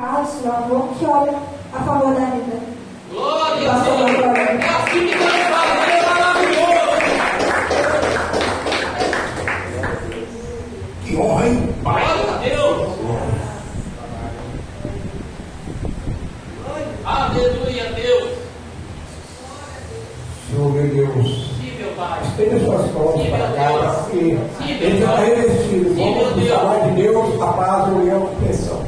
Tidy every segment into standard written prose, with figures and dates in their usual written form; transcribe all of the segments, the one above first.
Carlos, meu avô, que ora a favor da vida. Glória a Deus! É assim que Deus faz, é maravilhoso! Que honra, hein? Glória a Deus! Aleluia, Deus! Senhor, meu Deus, Sim, meu Pai! estenda suas mãos para cá, porque ele já está revestido. Vamos falar de Deus, a paz, a união e a proteção.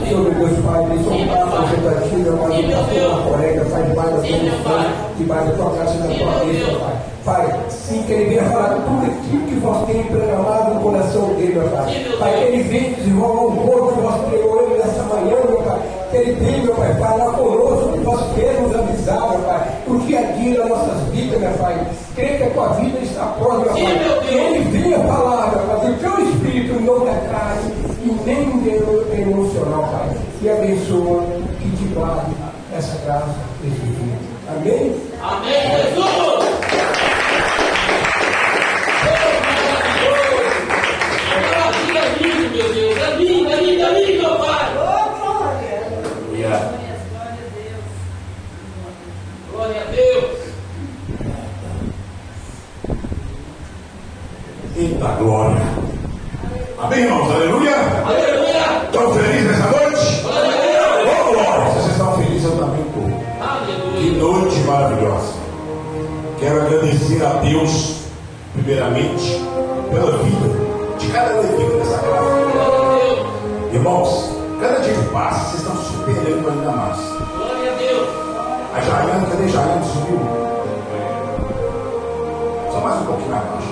Senhor, meu Deus, Pai, abençoa a projetativa, mas o pastor na colega, Pai, debaixo da tua unção, debaixo da tua graça e da tua bênção, Pai. Pai, sim, que ele venha falar tudo aquilo que vós tem programado no coração dele, meu Pai. Pai, que ele venha desenvolver um corpo que vós criou ele nessa manhã, meu Pai. Que ele venha, meu Pai, falar conosco, que nós queremos avisar, meu Pai, o dia a dia das nossas vidas, meu Pai. Creio que a tua vida está pronta, meu Pai. Que ele venha falar, meu Pai, que o teu espírito não declare e nem emocional, Pai. E abençoa e te guarde essa graça desse dia. Amém? Amém, Jesus! É lindo, meu Deus! É lindo, é lindo, é lindo, meu Pai! Glória a Deus! Eita glória! Amém, irmãos? Aleluia! Aleluia! Estão felizes nessa noite? Aleluia! Oh, glória! Se vocês estão felizes, eu também estou. Que Aleluia! noite maravilhosa! Quero agradecer a Deus, primeiramente, pela vida de cada levita dessa casa. Glória a Deus! Irmãos, cada dia que passa, vocês estão superando ainda mais. Glória a Deus! A Jaiane, cadê Jaiane? Subiu? Só mais um pouquinho mais baixo.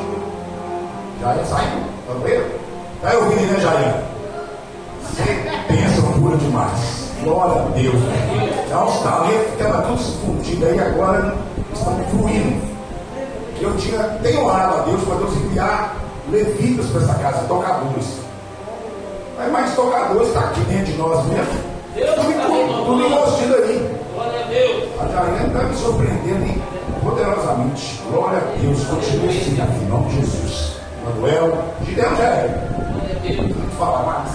Jaiane, sai. Tá vendo? Tá ouvindo, né, Jaiane? Você pensa pura demais. Glória a Deus. Dá uns talentos que estava tudo escondido aí, agora estão fluindo. Tenho orado a Deus para Deus enviar levitas para essa casa, tocadores. Mas mais tocadores está aqui dentro de nós mesmo. Tudo encostido aí. Glória a Deus! A Jaiane está me surpreendendo hein? Poderosamente. Glória a Deus. Continue assim, em nome de Jesus. Manuel, Gideão já é. Glória a Deus! Não fala mais.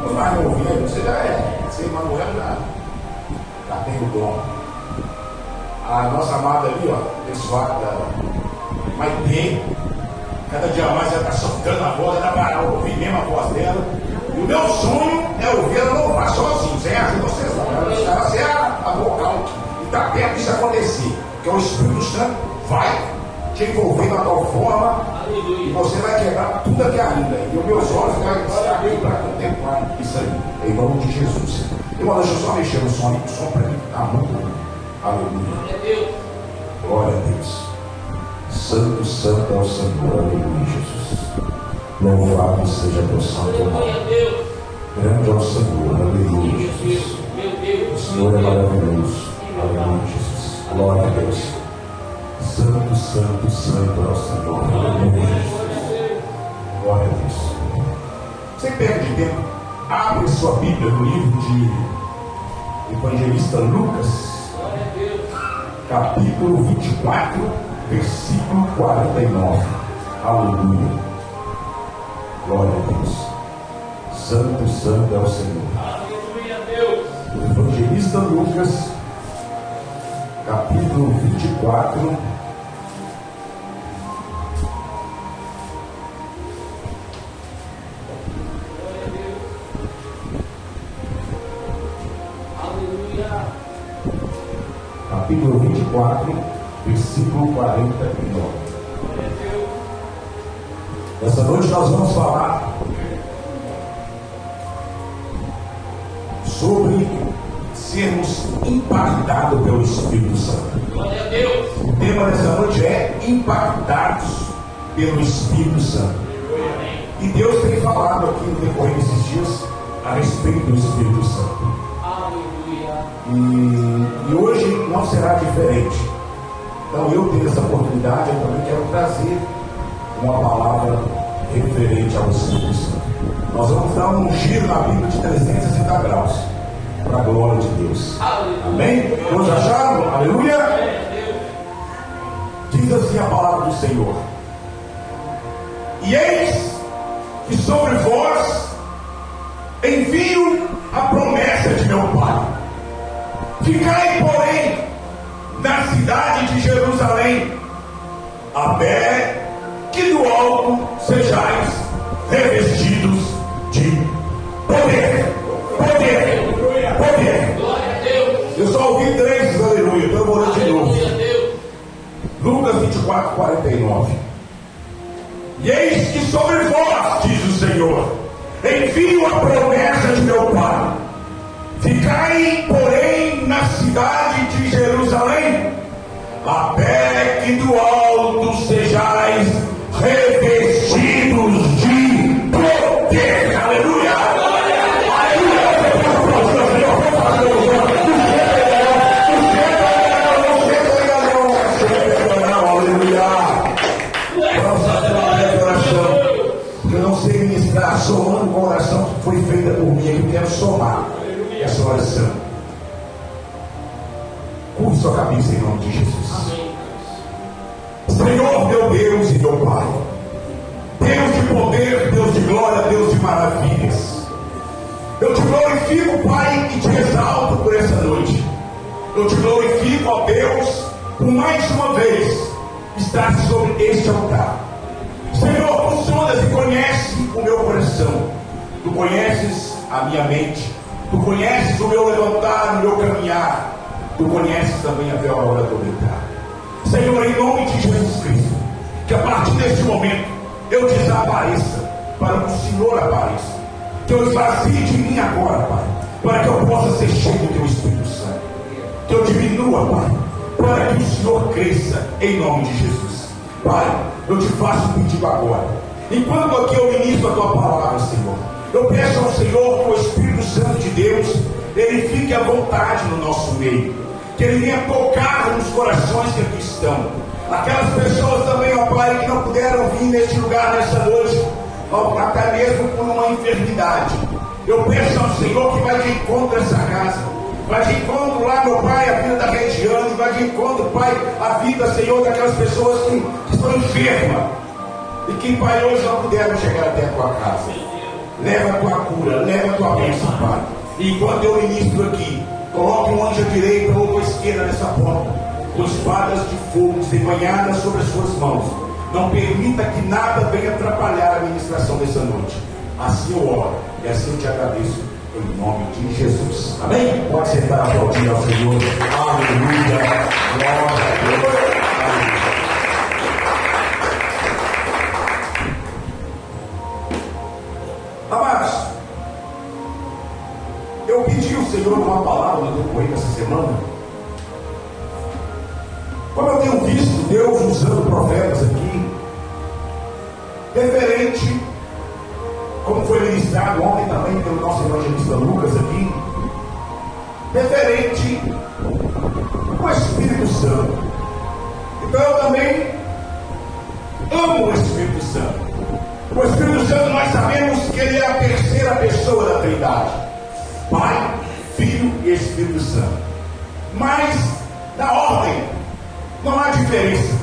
Os mais novinhos, você já é. Você, Manuel, já tem o dom. A nossa amada ali, ó, pessoal da Maitê, cada dia mais ela está soltando a voz, ela vai ouvir mesmo a voz dela. E o meu sonho é ouvir ela louvar sozinho, sem ajuda de vocês não. Ela ser a vocal e está perto disso acontecer. Porque o Espírito Santo vai te envolver de uma tal forma e você vai quebrar tudo aqui ainda. E os meus olhos vão se abrir para contemplar isso aí. Em nome de Jesus. Irmão, deixa eu só mexer no som. O som para mim está muito bom. Aleluia. Glória a Deus. Santo, santo é o Senhor. Aleluia, Jesus. Louvado seja teu santo nome. Grande é o Senhor. Aleluia, Jesus. O Senhor é maravilhoso. Aleluia, Jesus. Glória a Deus. Santo, santo, santo é o Senhor. Aleluia, Jesus. Glória a Deus. Sem perda de tempo, abre sua Bíblia no livro de Evangelista Lucas, capítulo 24, versículo 49. Aleluia. Glória a Deus. Santo, santo é o Senhor. Aleluia, Deus. Evangelista Lucas, capítulo 24. Capítulo 24, versículo 49. Essa noite nós vamos falar sobre sermos impactados pelo Espírito Santo. Glória a Deus. O tema dessa noite é impactados pelo Espírito Santo. E Deus tem falado aqui no decorrer desses dias a respeito do Espírito Santo. E hoje não será diferente. Então eu tenho essa oportunidade, eu também quero trazer uma palavra referente ao Espírito Santo. Nós vamos dar um giro na Bíblia de 360 graus para a glória de Deus. Amém? Todos acharam? Aleluia! Diz assim a palavra do Senhor: e eis que sobre vós envio a promessa de meu Ficai, porém, na cidade de Jerusalém, até que do alto sejais revestidos de poder. Poder. Poder. Glória a Deus. Eu só ouvi 3, aleluia. Então eu vou ler de novo. Aleluia a Deus. Lucas 24, 49. E eis que sobre vós, diz o Senhor, envio a promessa de meu Pai. Ficai, porém, na cidade de Jerusalém, até que do alto sejais revestidos de poder. Aleluia! Eu não sei ministrar, somando com a oração que foi feita por mim, eu quero somar essa oração. Curve sua cabeça em nome de Jesus. Amém. Senhor, meu Deus e meu Pai, Deus de poder, Deus de glória, Deus de maravilhas, eu te glorifico, Pai, e te exalto por essa noite. Eu te glorifico, ó Deus, por mais uma vez estar sobre este altar. Senhor, tu sondas e conheces o meu coração, tu conheces a minha mente, tu conheces o meu levantar, o meu caminhar, tu conheces também até a hora de eu deitar. Senhor, em nome de Jesus Cristo, que a partir deste momento eu desapareça para que o Senhor apareça, que eu esvazie de mim agora, Pai, para que eu possa ser cheio do teu Espírito Santo, que eu diminua, Pai, para que o Senhor cresça em nome de Jesus. Pai, eu te faço um pedido agora, enquanto aqui eu ministro a tua palavra, Senhor, eu peço ao Senhor que o Espírito Santo de Deus ele fique à vontade no nosso meio, que ele venha tocar nos corações que aqui estão, aquelas pessoas também, ó Pai, que não puderam vir neste lugar nessa noite, ó, até mesmo por uma enfermidade. Eu peço ao Senhor que vai de encontro a essa casa, vai de encontro lá, meu Pai, a vida da Regiane, vai de encontro, Pai, a vida, Senhor, daquelas pessoas que estão enfermas e que, Pai, hoje não puderam chegar até a tua casa. Leva a tua cura, leva a tua bênção, Pai. E enquanto eu ministro aqui, coloque um anjo à direita ou à esquerda nessa porta, com espadas de fogo desembanhadas sobre as suas mãos. Não permita que nada venha atrapalhar a ministração dessa noite. Assim eu oro e assim eu te agradeço, em nome de Jesus. Amém? Pode sentar, aplaudir ao Senhor. Aleluia. Glória a Deus. Amados, eu pedi ao Senhor uma palavra no decorrer dessa semana. Como eu tenho visto Deus usando profetas aqui, referente, como foi ministrado ontem também pelo nosso evangelista Lucas aqui, referente ao Espírito Santo. Então eu também amo o Espírito Santo. O Espírito Santo, nós sabemos que ele é a terceira pessoa da Trindade: Pai, Filho e Espírito Santo. Mas na ordem não há diferença,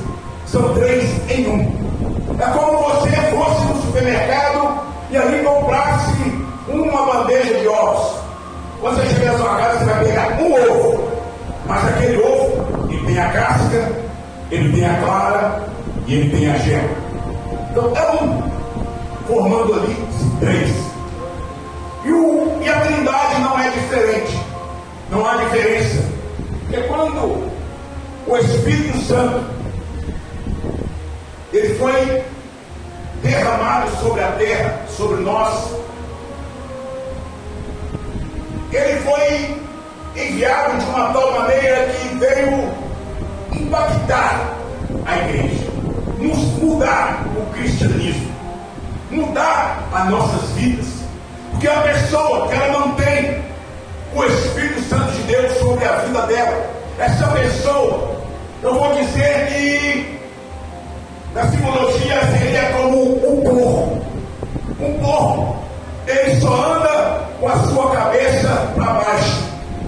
são 3 em 1. É como você fosse no supermercado e ali comprasse uma bandeja de ovos. Quando você chegar na sua casa, você vai pegar um ovo, mas aquele ovo, ele tem a casca, ele tem a clara e ele tem a gema. Então é um, formando ali 3. E a Trindade não é diferente, não há diferença. Porque quando o Espírito Santo ele foi derramado sobre a terra, sobre nós, ele foi enviado de uma tal maneira que veio impactar a igreja, nos mudar o cristianismo, mudar as nossas vidas. Porque a pessoa que ela não tem o Espírito Santo de Deus sobre a vida dela, essa pessoa, eu vou dizer que na simbologia seria como um porco. Um porco, ele só anda com a sua cabeça para baixo,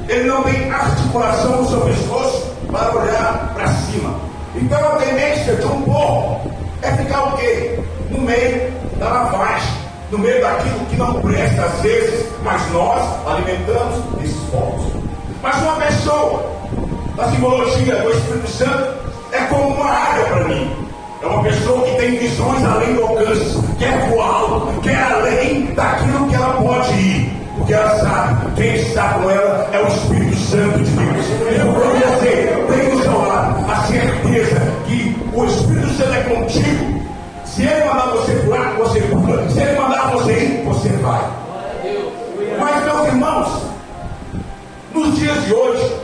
ele não tem articulação no seu pescoço para olhar para cima. Então a tendência de um porco é ficar o quê? No meio da lavagem, no meio daquilo que não presta às vezes, mas nós alimentamos esses porcos. Mas uma pessoa simbologia do Espírito Santo é como uma águia para mim. É uma pessoa que tem visões além do alcance, quer voar alto, quer além daquilo que ela pode ir, porque ela sabe, quem está com ela é o Espírito Santo de Deus. Então, quando você tem do seu lado a certeza que o Espírito Santo é contigo, se ele mandar você pular, você pula. Se ele mandar você ir, você vai. Mas, meus irmãos, nos dias de hoje,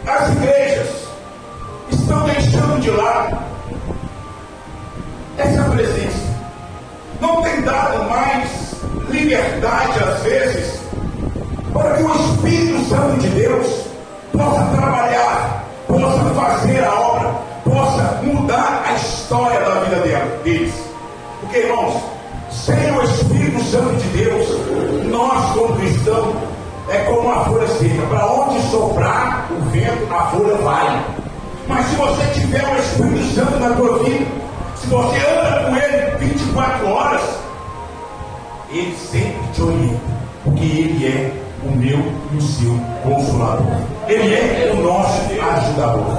as igrejas estão deixando de lado essa presença. Não tem dado mais liberdade, às vezes, para que o Espírito Santo de Deus possa trabalhar, possa fazer a obra, possa mudar a história da vida deles. Porque, irmãos, sem o Espírito Santo de Deus, nós, como cristãos, é como uma folha seca. Para onde soprar o vento, a folha vai. Mas se você tiver o Espírito Santo na tua vida, se você anda com ele 24 horas, ele sempre te orienta, porque ele é o meu e o seu consolador. Ele é o nosso ajudador.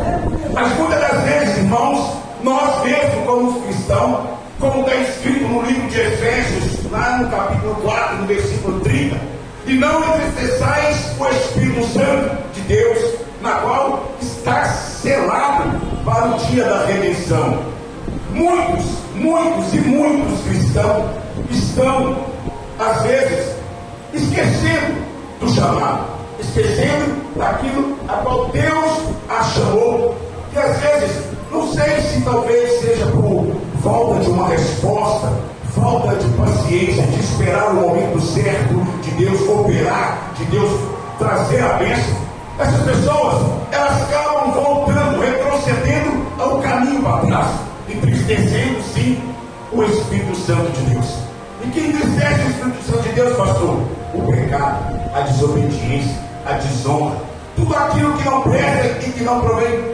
Mas muitas das vezes, irmãos, nós mesmos como cristãos, como está escrito no livro de Efésios, lá no capítulo 4, no versículo 30, e não entristeçais o Espírito Santo de Deus, na qual está selado para o dia da redenção. Muitos cristãos estão, às vezes, esquecendo do chamado, esquecendo daquilo a qual Deus a chamou, e às vezes, não sei se talvez seja por falta de uma resposta, falta de paciência, de esperar o momento certo, de Deus operar, de Deus trazer a bênção. Essas pessoas, elas acabam voltando, retrocedendo ao caminho para trás, entristecendo sim o Espírito Santo de Deus. E que entristece o Espírito Santo de Deus, pastor? O pecado, a desobediência, a desonra, tudo aquilo que não presta e que não provém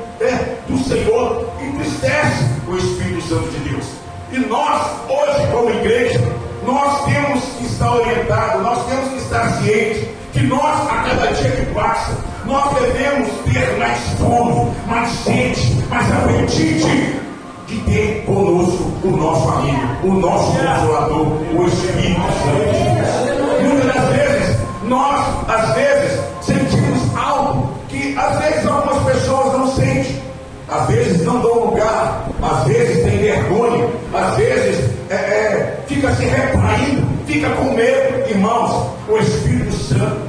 do Senhor, entristece o Espírito Santo de Deus. E nós, hoje, como igreja, nós temos que estar orientados, nós temos que estar cientes que nós, a cada dia que passa, nós devemos ter mais fome, mais sede, mais apetite de ter conosco o nosso amigo, o nosso consolador, o Espírito Santo de Deus. Muitas das vezes, nós, às vezes, sentimos algo que, às vezes, algumas pessoas não sentem. Às vezes não dão lugar, às vezes tem vergonha, às vezes fica se retraindo, fica com medo. Irmãos, o Espírito Santo,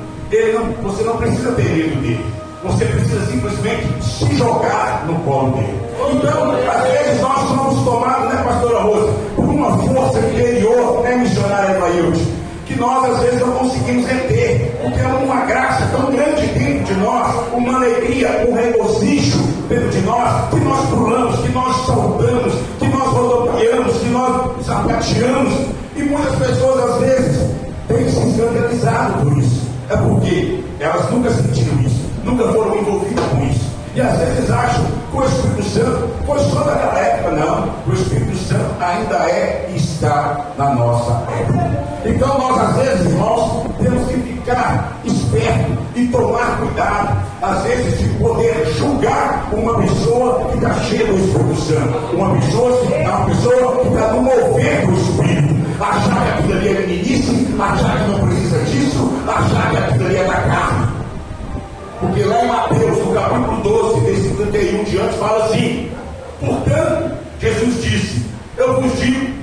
você não precisa ter medo dele, você precisa simplesmente se jogar no colo dele. Então, às vezes nós somos tomados, né, pastora Rosa, por uma força interior, né, missionária Evailde, que nós às vezes não conseguimos reter, porque é uma graça tão grande dentro de nós, uma alegria, um regozijo dentro de nós, que nós pulamos, que nós saltamos, que nós rodopiamos, que nós sapateamos, e muitas pessoas às vezes têm se escandalizado por isso. É porque elas nunca sentiram isso, nunca foram envolvidas com isso. E às vezes acham que o Espírito Santo foi só daquela época. Não, o Espírito Santo ainda é e está na nossa época. Então nós às vezes, irmãos, temos que ficar esperto e tomar cuidado, às vezes, de poder julgar uma pessoa que está cheia do Espírito Santo, uma pessoa que está no mover do Espírito, achar que aquilo ali é meninice, achar que não precisa disso, achar que aquilo ali é da carne. Porque lá em Mateus, no capítulo 12, versículo 31 diante, fala assim: portanto, Jesus disse, eu vos digo,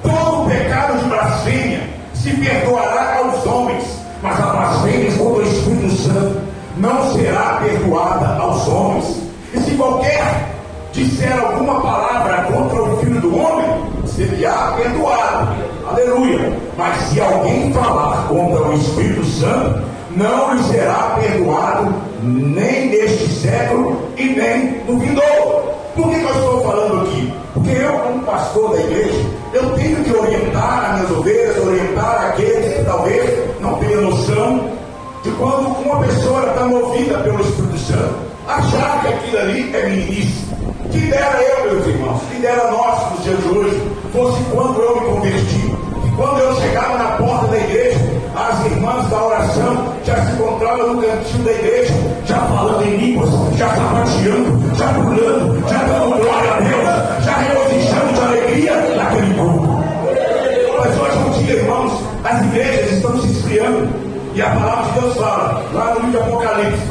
todo pecado de blasfêmia se perdoará aos homens, mas a blasfêmia contra o Espírito Santo não será perdoada aos homens. E se qualquer disser alguma palavra contra o Filho do Homem, será perdoado. Aleluia. Mas se alguém falar contra o Espírito Santo, não lhe será perdoado nem neste século e nem no vindouro. Por que eu estou falando aqui? Porque eu, como pastor da igreja, eu tenho que orientar as minhas ovelhas, orientar aqueles que talvez não tenham noção de quando uma pessoa está movida pelo Espírito Santo, achar que aquilo ali é meninice. Que dera eu, meus irmãos, que dera nós nos dias de hoje, fosse quando eu me converti, que quando eu chegava na porta da igreja, as irmãs da oração já se encontravam lá no cantinho da igreja, já falando em línguas, já sapateando, já pulando, já dando glória a Deus, já regozijando de alegria naquele grupo. Mas hoje em dia, irmãos, as igrejas estão se esfriando. E a palavra de Deus fala, lá no livro de Apocalipse,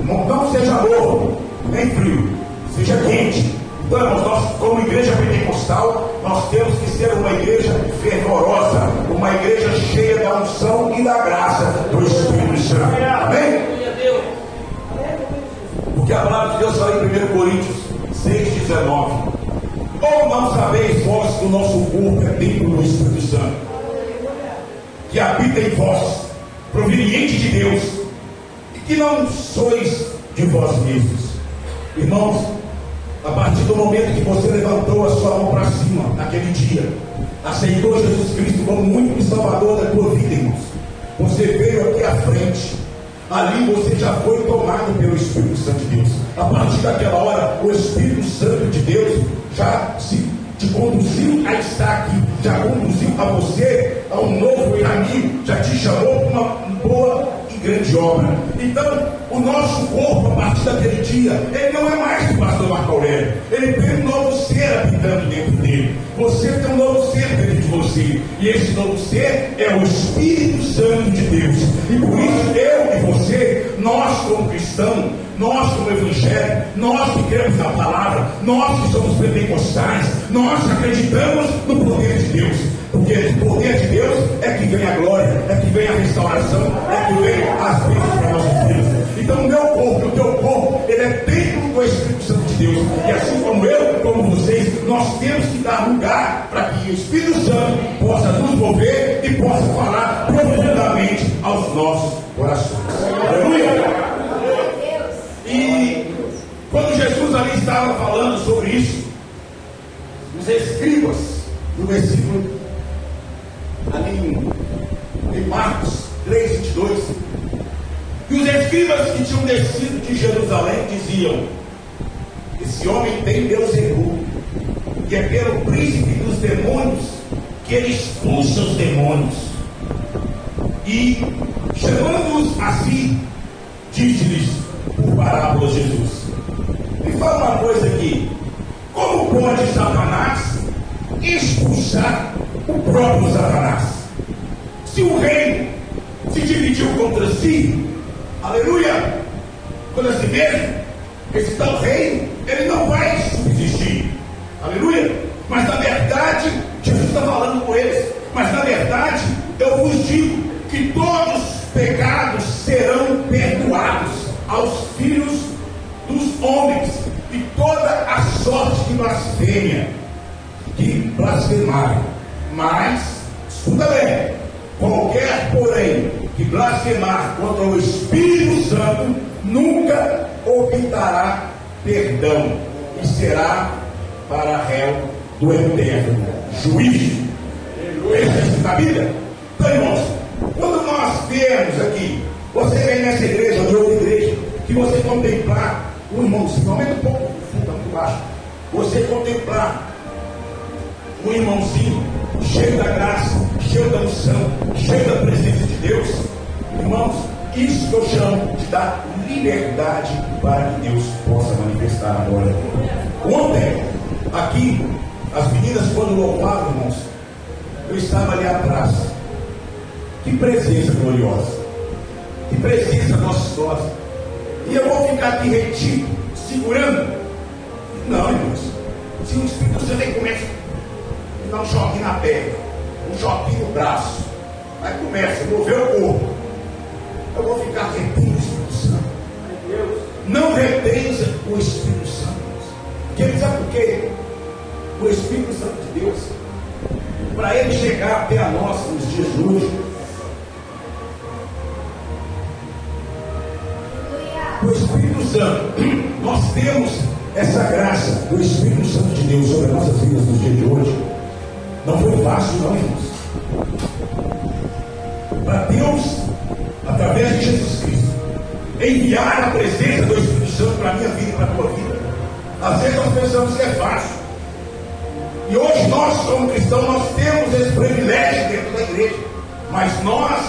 não seja morno, nem frio, seja quente. Então, irmãos, nós, como igreja pentecostal, nós temos que ser uma igreja fervorosa, uma igreja cheia da unção e da graça do Espírito Santo. Amém? Porque a palavra de Deus fala em 1 Coríntios 6,19: ou não sabeis vós que o nosso corpo é templo do Espírito Santo, que habita em vós, proveniente de Deus, e que não sois de vós mesmos? Irmãos, a partir do momento que você levantou a sua mão para cima, naquele dia, aceitou Jesus Cristo como único Salvador da tua vida, irmãos, você veio aqui à frente, ali você já foi tomado pelo Espírito Santo de Deus. A partir daquela hora, o Espírito Santo de Deus já te conduziu a estar aqui, já conduziu a você a um novo caminho, já te chamou para uma boa e grande obra. Então, o nosso corpo, a partir daquele dia, ele não é mais do pastor Marco Aurélio, ele tem um novo ser habitando dentro dele. Você tem um novo ser dentro de você, e esse novo ser é o Espírito Santo de Deus. E por isso eu e você, nós como cristãos, nós como evangelho, nós que cremos na palavra, nós que somos pentecostais, nós que acreditamos no poder de Deus. Porque o poder de Deus é que vem a glória, é que vem a restauração, é que vem as bênçãos para nossas vidas. Então o meu corpo, o teu corpo, ele é templo do Espírito Santo de Deus. E assim como eu, como vocês, nós temos que dar lugar para que o Espírito Santo possa nos mover e possa falar profundamente aos nossos corações. Aleluia! E quando Jesus ali estava falando sobre isso, os escribas, no versículo ali em Marcos 3:22, e os escribas que tinham descido de Jerusalém diziam: esse homem tem Beelzebul, e é pelo príncipe dos demônios que ele expulsa os demônios. E chamando-os assim, disse-lhes por parábola Jesus: me fala uma coisa aqui, como pode Satanás expulsar o próprio Satanás? Se o reino se dividiu contra si, aleluia, contra si mesmo, esse tal reino, ele não vai subsistir, aleluia. Mas na verdade, Jesus está falando com eles, mas na verdade, eu vos digo que todos os pecados serão perdoados aos filhos dos homens, e toda a sorte de blasfêmia que blasfemarem. Mas, escuta bem, qualquer, porém, que blasfemar contra o Espírito Santo nunca obterá perdão, e será para réu do eterno juízo. Isso na Bíblia. Então, irmãos, quando nós vemos aqui, você vem nessa igreja ou de outra igreja, que você contemplar um irmãozinho, aumenta um pouco, fundo muito baixo, você contemplar um irmãozinho cheio da graça, cheio da unção, cheio da presença de Deus, irmãos, isso que eu chamo de dar liberdade para que Deus possa manifestar agora. Ontem, aqui, as meninas quando louvavam, irmãos, eu estava ali atrás. Que presença gloriosa, que presença gostosa. E eu vou ficar aqui retido, segurando? Não, irmãos. Se o Espírito Santo aí começa a dar um choquinho na perna, um choquinho no braço, aí começa a mover o corpo, eu vou ficar retendo o Espírito Santo. Não retenha o Espírito Santo. Porque sabe por quê? O Espírito Santo de Deus, para ele chegar até a nós nos dias de hoje, o Espírito Santo, nós temos essa graça do Espírito Santo de Deus sobre as nossas vidas nos dias de hoje. Não foi fácil, não, irmãos. Para Deus, através de Jesus Cristo, enviar a presença do Espírito Santo para a minha vida e para a tua vida. Às vezes nós pensamos que é fácil. E hoje nós, como cristãos, nós temos esse privilégio dentro da igreja. Mas nós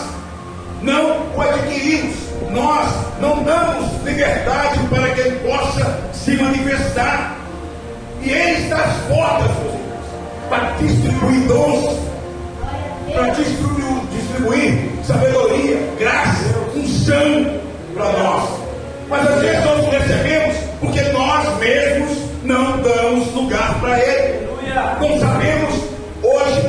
não o adquirimos. Nós não damos liberdade para que ele possa se manifestar. E ele está às portas, meus irmãos, para distribuir dons, para distribuir sabedoria, graça, unção para nós. Mas às vezes nós não recebemos porque nós mesmos não damos lugar para ele. Não sabemos hoje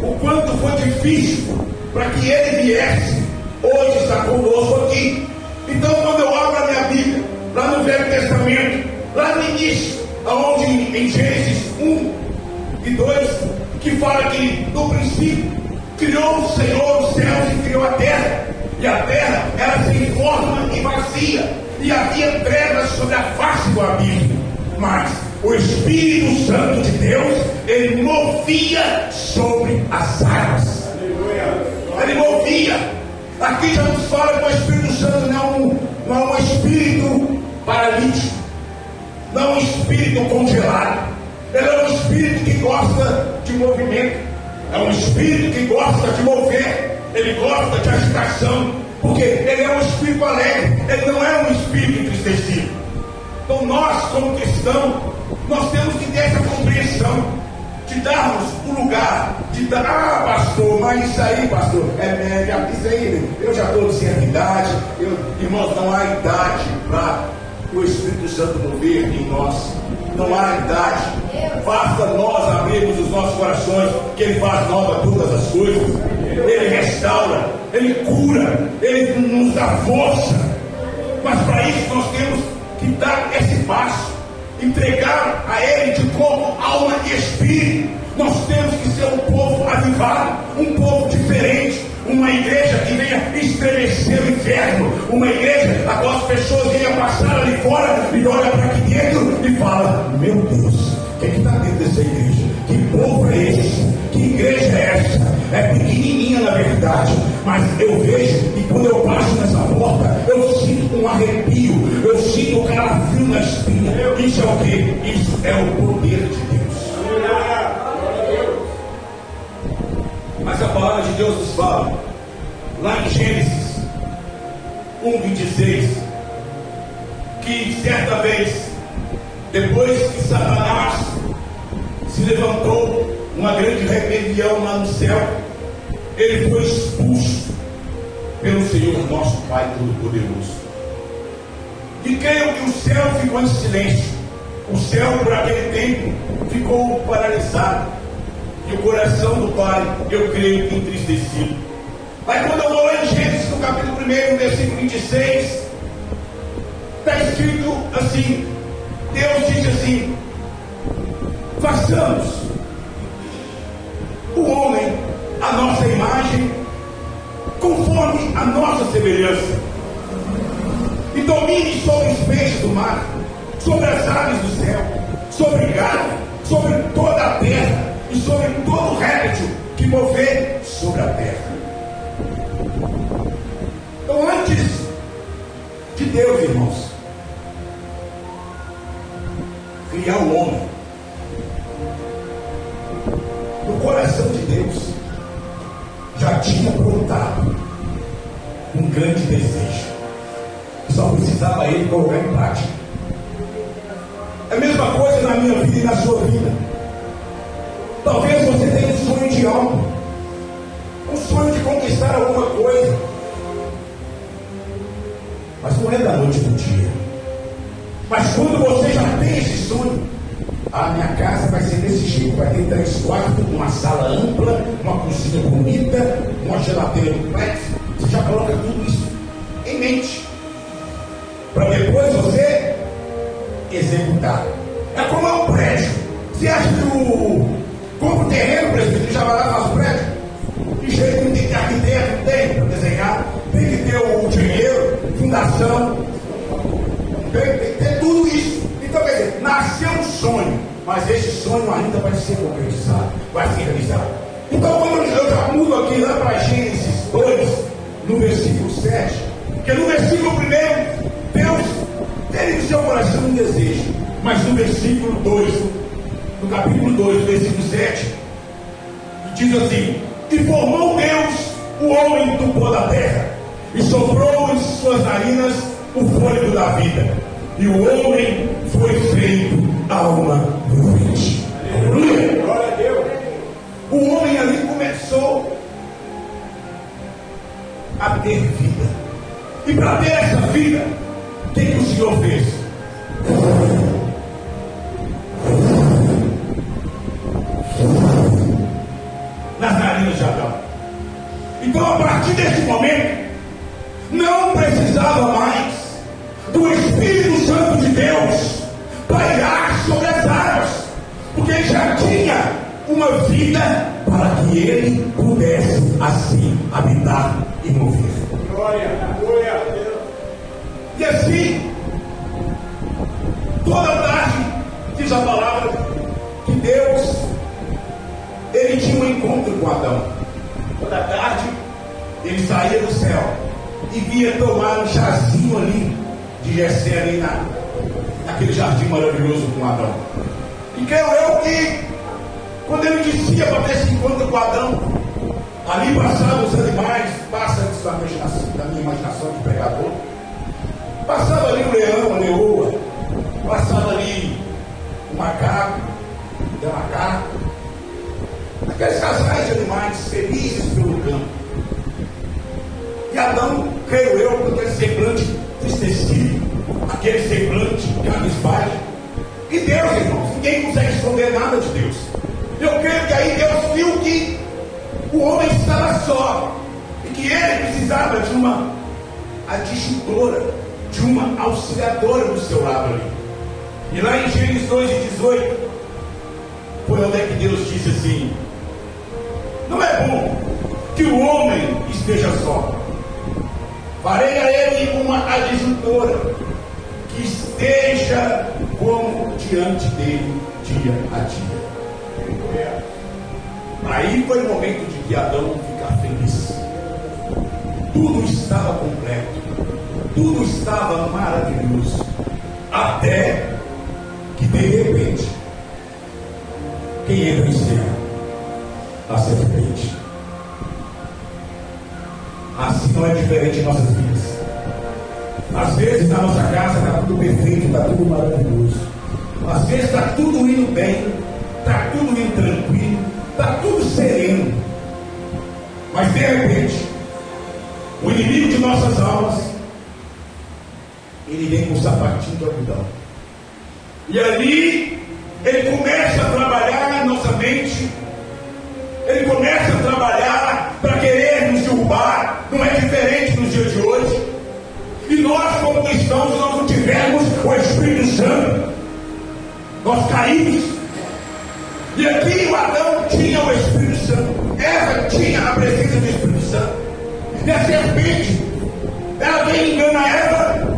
o quanto foi difícil para que ele viesse. Hoje está conosco aqui. Então, quando eu abro a minha Bíblia, lá no Velho Testamento, lá no início, onde em Gênesis 1 e 2, que fala que no princípio criou o Senhor os céus e criou a terra, e a terra era sem forma e vazia, e havia trevas sobre a face do abismo, mas o Espírito Santo de Deus, ele movia sobre as águas. Ele movia. Aqui já nos fala que o Espírito Santo não é um espírito paralítico, não é um espírito congelado. Ele é um espírito que gosta de movimento, é um espírito que gosta de mover, ele gosta de agitação, porque ele é um espírito alegre, ele não é um espírito entristecido. Então nós, como cristãos, nós temos que ter essa compreensão de darmos o lugar, de dar, pastor, mas isso aí, pastor, isso aí, eu já estou de certa idade, irmãos, não há idade para o Espírito Santo mover em nós, não há idade, basta nós abrirmos os nossos corações, que ele faz nova todas as coisas, ele restaura, ele cura, ele nos dá força, mas para isso nós temos que dar esse passo, entregar a ele de corpo, alma e espírito. Nós temos que ser um povo avivado, um povo diferente, uma igreja que venha estremecer o inferno, uma igreja a qual as pessoas venham passar ali fora e olham para aqui dentro e falam: meu Deus, o que está dentro dessa igreja? Que povo é esse? Que igreja é essa? É pequenininha na verdade, mas eu vejo e quando eu passo nessa porta eu sinto um arrepio, eu sinto um calafrio na espinha. Isso é o que? Isso é o poder de Deus. Mas a palavra de Deus nos fala lá em Gênesis 1:26 que certa vez, depois que Satanás se levantou uma grande rebelião lá no céu, ele foi expulso pelo Senhor nosso Pai Todo-Poderoso. E creio que o céu ficou em silêncio. O céu, por aquele tempo, ficou paralisado. E o coração do Pai, eu creio que entristecido. Mas quando eu vou lá em Gênesis, no capítulo 1, versículo 26, está escrito assim: Deus disse assim: façamos o homem a nossa imagem, conforme a nossa semelhança, e domine sobre os peixes do mar, sobre as aves do céu, sobre gado, sobre toda a terra, e sobre todo réptil que mover sobre a terra. Então, antes de Deus, irmãos, criar o homem, no coração de Deus já tinha brotado um grande desejo, só precisava ele colocar em prática. É a mesma coisa na minha vida e na sua vida. Talvez você tenha um sonho de algo, um sonho de conquistar alguma coisa, mas não é da noite para o dia. Mas quando você já tem esse sonho, a minha casa vai ser desse jeito, vai ter 3 quartos, uma sala ampla, uma cozinha bonita, uma geladeira completa. Você já coloca tudo isso em mente, para depois você executar. É como um prédio. Você acha que compra o terreno, presidente, já vai lá e faz o prédio? De jeito que não tem arquiteto, não tem para desenhar, tem que ter o dinheiro, fundação, tem que ter tudo isso. Então, quer dizer, nasceu um sonho, mas esse sonho ainda vai ser concretizado, vai ser realizado. Então, quando eu já mudo aqui lá para Gênesis 2, no versículo 7, porque no versículo 1, Deus tem no seu coração um desejo, mas no versículo 2, no capítulo 2, versículo 7, diz assim: e formou Deus o homem do pó da terra, e soprou em suas narinas o fôlego da vida, e o homem foi feito alma vivente. Aleluia! Glória a Deus! O homem ali começou a ter vida, e para ter essa vida, o que o Senhor fez? Nas narinas de Adão. Então, a partir desse momento, não precisava mais do Espírito Santo de Deus pairar sobre as águas, porque ele já tinha uma vida para que ele pudesse assim habitar e mover. Glória a Deus. E assim, toda tarde, diz a palavra, que Deus, ele tinha um encontro com Adão. Toda tarde, ele saía do céu e via tomar um chazinho ali de Jessé ali naquele jardim maravilhoso com Adão. E creio eu que quando ele descia para ter esse encontro com Adão, ali passavam os animais, passa da minha imaginação de pregador, passava ali o leão, a leoa, passava ali o macaco, o macaco, aqueles casais de animais felizes pelo campo. E Adão, creio eu, com aquele semblante tristecido, aquele semblante cabisbaixo. E Deus, irmãos, ninguém consegue esconder nada de Deus. Eu creio que aí Deus viu que o homem estava só e que ele precisava de uma adjutora, de uma auxiliadora do seu lado ali. E lá em Gênesis 2:18 foi onde é que Deus disse assim: não é bom que o homem esteja só. Farei a ele uma adjutora que esteja como diante dele dia a dia. Aí foi o momento de que Adão ficar feliz. Tudo estava completo, tudo estava maravilhoso, até que de repente, quem entra em cena? A serpente. Assim não é diferente em nossas vidas. Às vezes na nossa casa está tudo perfeito, está tudo maravilhoso. Às vezes está tudo indo bem, está tudo indo tranquilo, está tudo sereno. Mas de repente, o inimigo de nossas almas, ele vem com o sapatinho do algodão. E ali, ele começa a trabalhar na nossa mente. Ele começa a trabalhar para querer nos derrubar. Não é diferente nos dias de hoje. E nós, como cristãos, nós não tivermos o Espírito Santo, nós caímos. E aqui o Adão tinha o Espírito Santo, Eva tinha a presença do Espírito Santo. E a serpente, ela vem e engana Eva,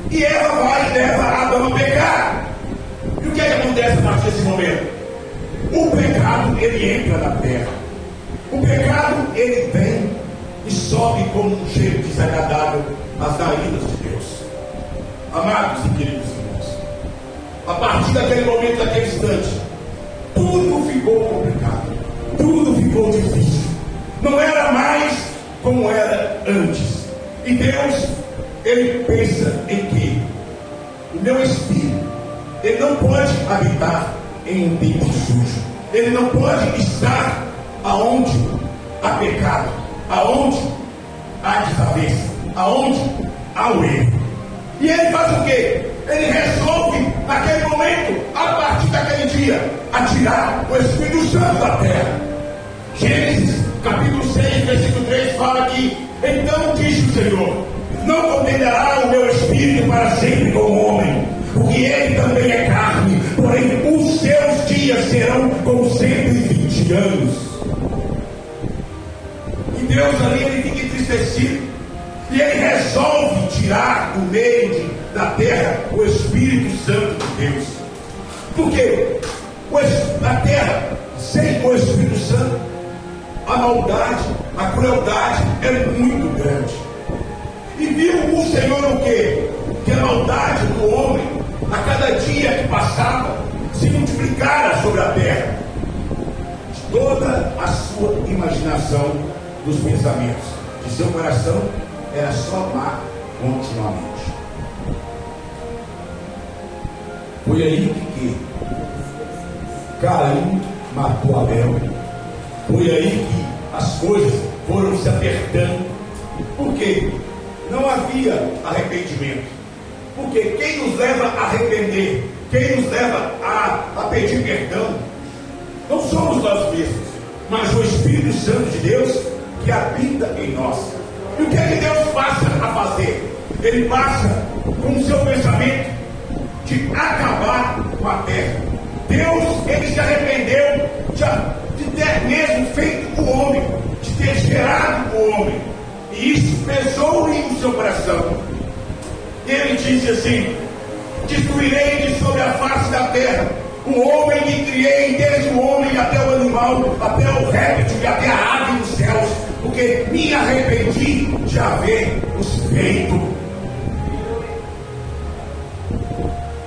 e Eva vai e leva Adão a pecar. E o que acontece a partir desse momento? O pecado, ele entra na terra. O pecado, ele vem e sobe como um cheiro desagradável às narinas de Deus. Amados e queridos irmãos, a partir daquele momento, daquele instante, tudo ficou complicado, tudo ficou difícil. Não era mais como era antes. E Deus, ele pensa em que o meu espírito, ele não pode habitar em um templo sujo. Ele não pode estar aonde há pecado, aonde há desavença, aonde há o erro. E ele faz o quê? Ele resolve, naquele momento, a partir daquele dia, atirar o Espírito Santo da terra. Gênesis, capítulo 6, versículo 3, fala que: então disse o Senhor: não condenará o meu espírito para sempre com o homem, porque ele também é carne, porém os seus dias serão como 120 anos. E Deus ali, ele fica entristecido, e ele resolve tirar do meio da terra o Espírito Santo de Deus. Porque na terra, sem o Espírito Santo, a maldade, a crueldade é muito grande. E viu o Senhor o quê? Que a maldade do homem, a cada dia que passava, se multiplicara sobre a terra. De toda a sua imaginação dos pensamentos de seu coração era só amar continuamente. Foi aí que Caim matou Abel. Foi aí que as coisas foram se apertando. Por quê? Não havia arrependimento. Porque quem nos leva a arrepender, quem nos leva a pedir perdão, não somos nós mesmos, mas o Espírito Santo de Deus que habita em nós. E o que é que Deus passa a fazer? Ele passa com o seu pensamento de acabar com a terra. Deus, ele se arrependeu de ter mesmo feito o homem, de ter gerado o homem. E isso pesou-lhe no seu coração. Ele disse assim: destruirei de sobre a face da terra o homem que criei, desde o homem até o animal, até o réptil e até a ave dos céus, porque me arrependi de haver os feito.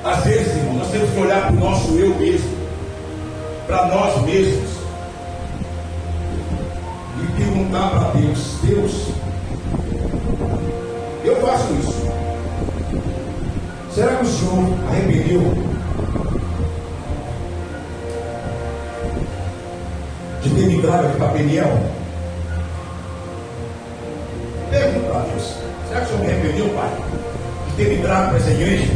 Às vezes, irmão, nós temos que olhar para o nosso eu mesmo, para nós mesmos, e perguntar para Deus: Deus, eu faço isso. Será que o Senhor arrependeu de ter me trago aqui para Peniel? Pergunta para Deus: será que o Senhor me arrependeu, Pai, de ter me trago para essa igreja?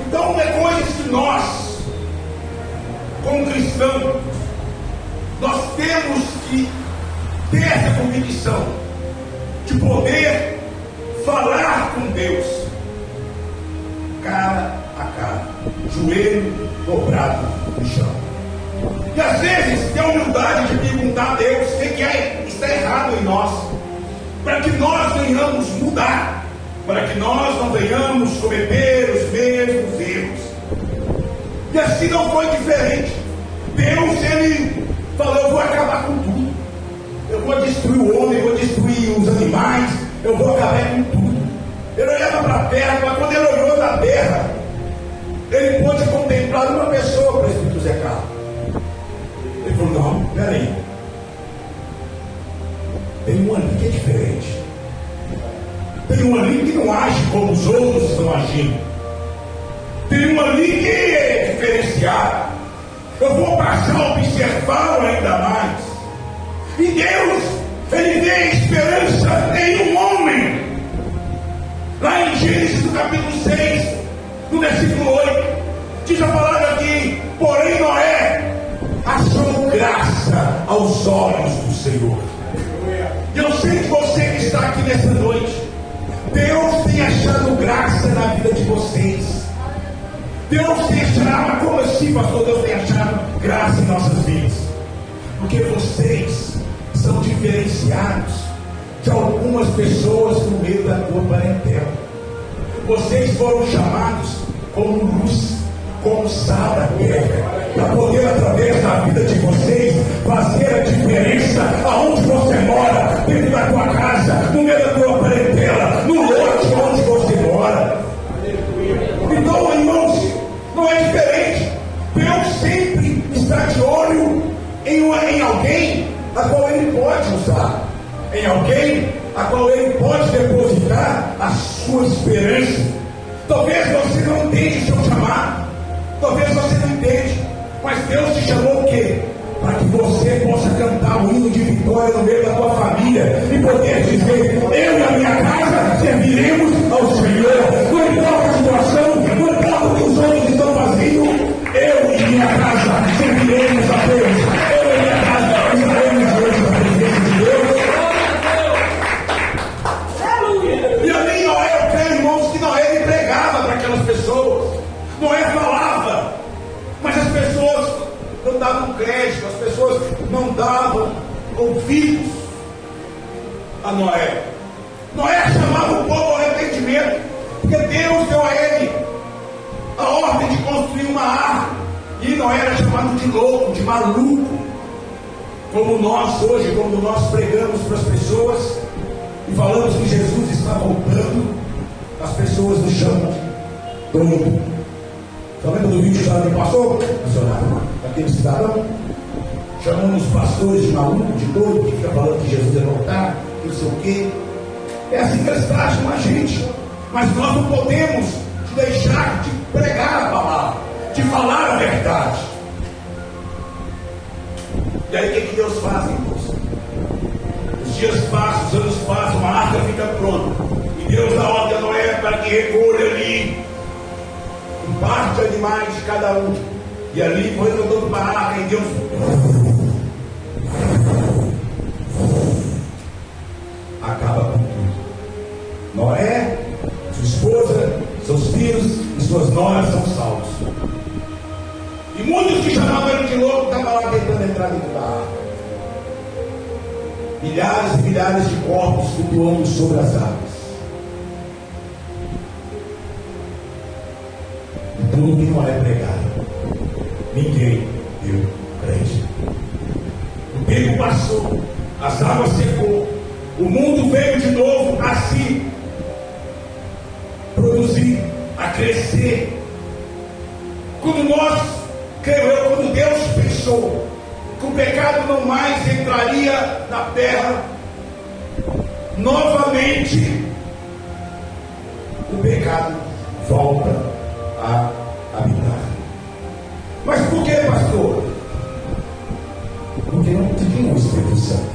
Então, é coisas que nós, como cristãos, nós temos que ter essa convicção de poder falar com Deus cara a cara, joelho dobrado no chão. E às vezes tem a humildade de perguntar a Deus o que está errado em nós, para que nós venhamos mudar, para que nós não venhamos cometer os mesmos erros. E assim não foi diferente. Deus, ele falou: eu vou acabar com tudo, eu vou destruir o homem, eu vou destruir os animais, eu vou acabar com tudo. Ele olhava para a terra, mas quando ele olhou na terra, ele pôde contemplar uma pessoa, presbítero Zé Carlos. Ele falou: não, peraí, tem um ali que é diferente, tem um ali que não age como os outros estão agindo, tem um ali que é diferenciado. Eu vou passar a observá-lo ainda mais. E Deus, ele vê esperança em um homem. Lá em Gênesis, no capítulo 6, no versículo 8, diz a palavra aqui: porém Noé achou graça aos olhos do Senhor. E eu sei que você que está aqui nessa noite, Deus tem achado graça na vida de vocês. Deus tem achado, como assim, pastor? Deus tem achado graça em nossas vidas, porque vocês são diferenciados de algumas pessoas no meio da tua parentela. Vocês foram chamados como luz, como sal da terra, para poder, através da vida de vocês, fazer a diferença aonde você mora, dentro da tua casa, no meio da tua parentela, no lote onde você mora. Então, irmãos, não é diferente. Deus sempre está de olho em alguém a qual ele pode usar, em alguém a qual ele pode depositar a sua esperança. Talvez você não entenda o seu chamado, talvez você não entende, mas Deus te chamou o quê? Para que você possa cantar o hino de vitória no meio da tua família e poder dizer: eu e a minha casa serviremos ao Senhor. Não importa a situação, não importa o que os outros estão fazendo, eu e minha casa serviremos a Deus. Eu e minha casa estaremos hoje na presença de Deus. E ali Noé, eu creio, irmãos, que Noé ele pregava para aquelas pessoas. Noé falava, mas as pessoas não davam crédito, as pessoas não davam ouvidos a Noé. Noé chamava o povo ao arrependimento, porque Deus deu a ele a ordem de construir uma arca, e Noé era chamado de louco, de maluco, como nós hoje, quando nós pregamos para as pessoas e falamos que Jesus está voltando, as pessoas nos chamam de doido. Está vendo do vídeo que passou? Daquele cidadão, chamando os pastores de maluco, de doido, que fica falando que Jesus ia voltar. não sei o quê. É assim que eles tratam a gente. Mas nós não podemos deixar de pregar a palavra, de falar a verdade. E aí o que Deus faz, irmãos? Os dias passam, os anos passam, a arca fica pronta. E Deus dá ordem a Noé para que recolha ali um par de animais de cada um. E ali foi andando para a arca e Deus acaba com tudo. Noé, sua esposa, seus filhos e suas noras são salvos. E muitos que chamavam ele de louco estavam lá tentando entrar dentro da arca. Milhares e milhares de corpos flutuando sobre as águas. E tudo que Noé pregava, ninguém deu crédito. O tempo passou, as águas secou, o mundo veio de novo a se produzir, a crescer. Quando quando Deus pensou que o pecado não mais entraria na terra, novamente o pecado volta a habitar. Mas por que, pastor? Porque não tinha o Espírito Santo.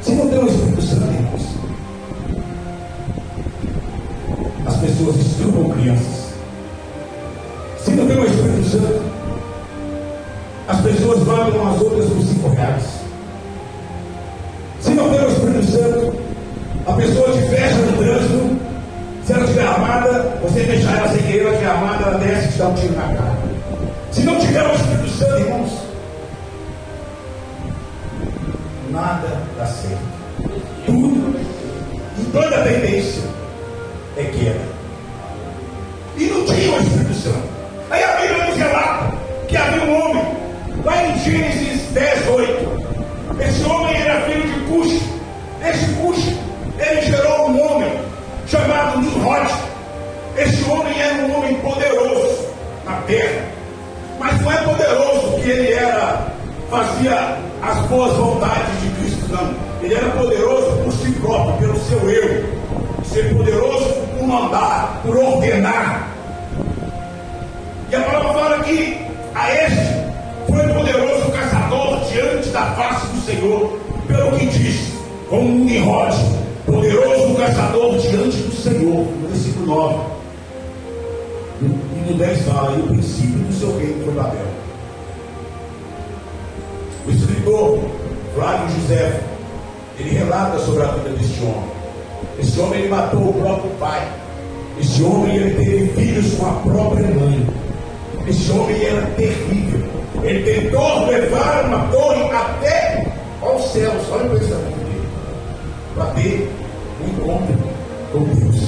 Se não tem o Espírito Santo, irmãos, as pessoas estrupam crianças. Se não tem o Espírito Santo, as pessoas matam umas outras por 5 reais. Se não tem o Espírito Santo, a pessoa te fecha no trânsito. Se ela estiver armada, você fecha ela sem querer, ela estiver armada, ela desce e te dá um tiro na cara. Se não tiver o Espírito Santo, irmãos, nada dá certo. Tudo, e toda tendência é queda. E não tinha o Espírito Santo. Aí a Bíblia nos relata que havia um homem, lá em Gênesis 10:8. Esse homem era filho de Cush. Esse Cush, ele gerou um homem chamado Nimrod. Esse homem era um homem poderoso na terra. Mas não é poderoso que ele fazia as boas vontades de Cristo, não. Ele era poderoso por si próprio, pelo seu eu. Ser poderoso por mandar, por ordenar. E a palavra fala que a este foi poderoso caçador diante da face do Senhor, pelo que diz, como um Nimrod, poderoso caçador diante do Senhor, no versículo 9. E no 10 fala, e o princípio do seu reino foi Babel. O escritor Flávio José, ele relata sobre a vida deste homem. Esse homem, ele matou o próprio pai. Esse homem, ele teve filhos com a própria mãe. Esse homem era terrível. Ele tentou levar uma torre até aos céus. Olha o pensamento dele, para ter um encontro com Deus.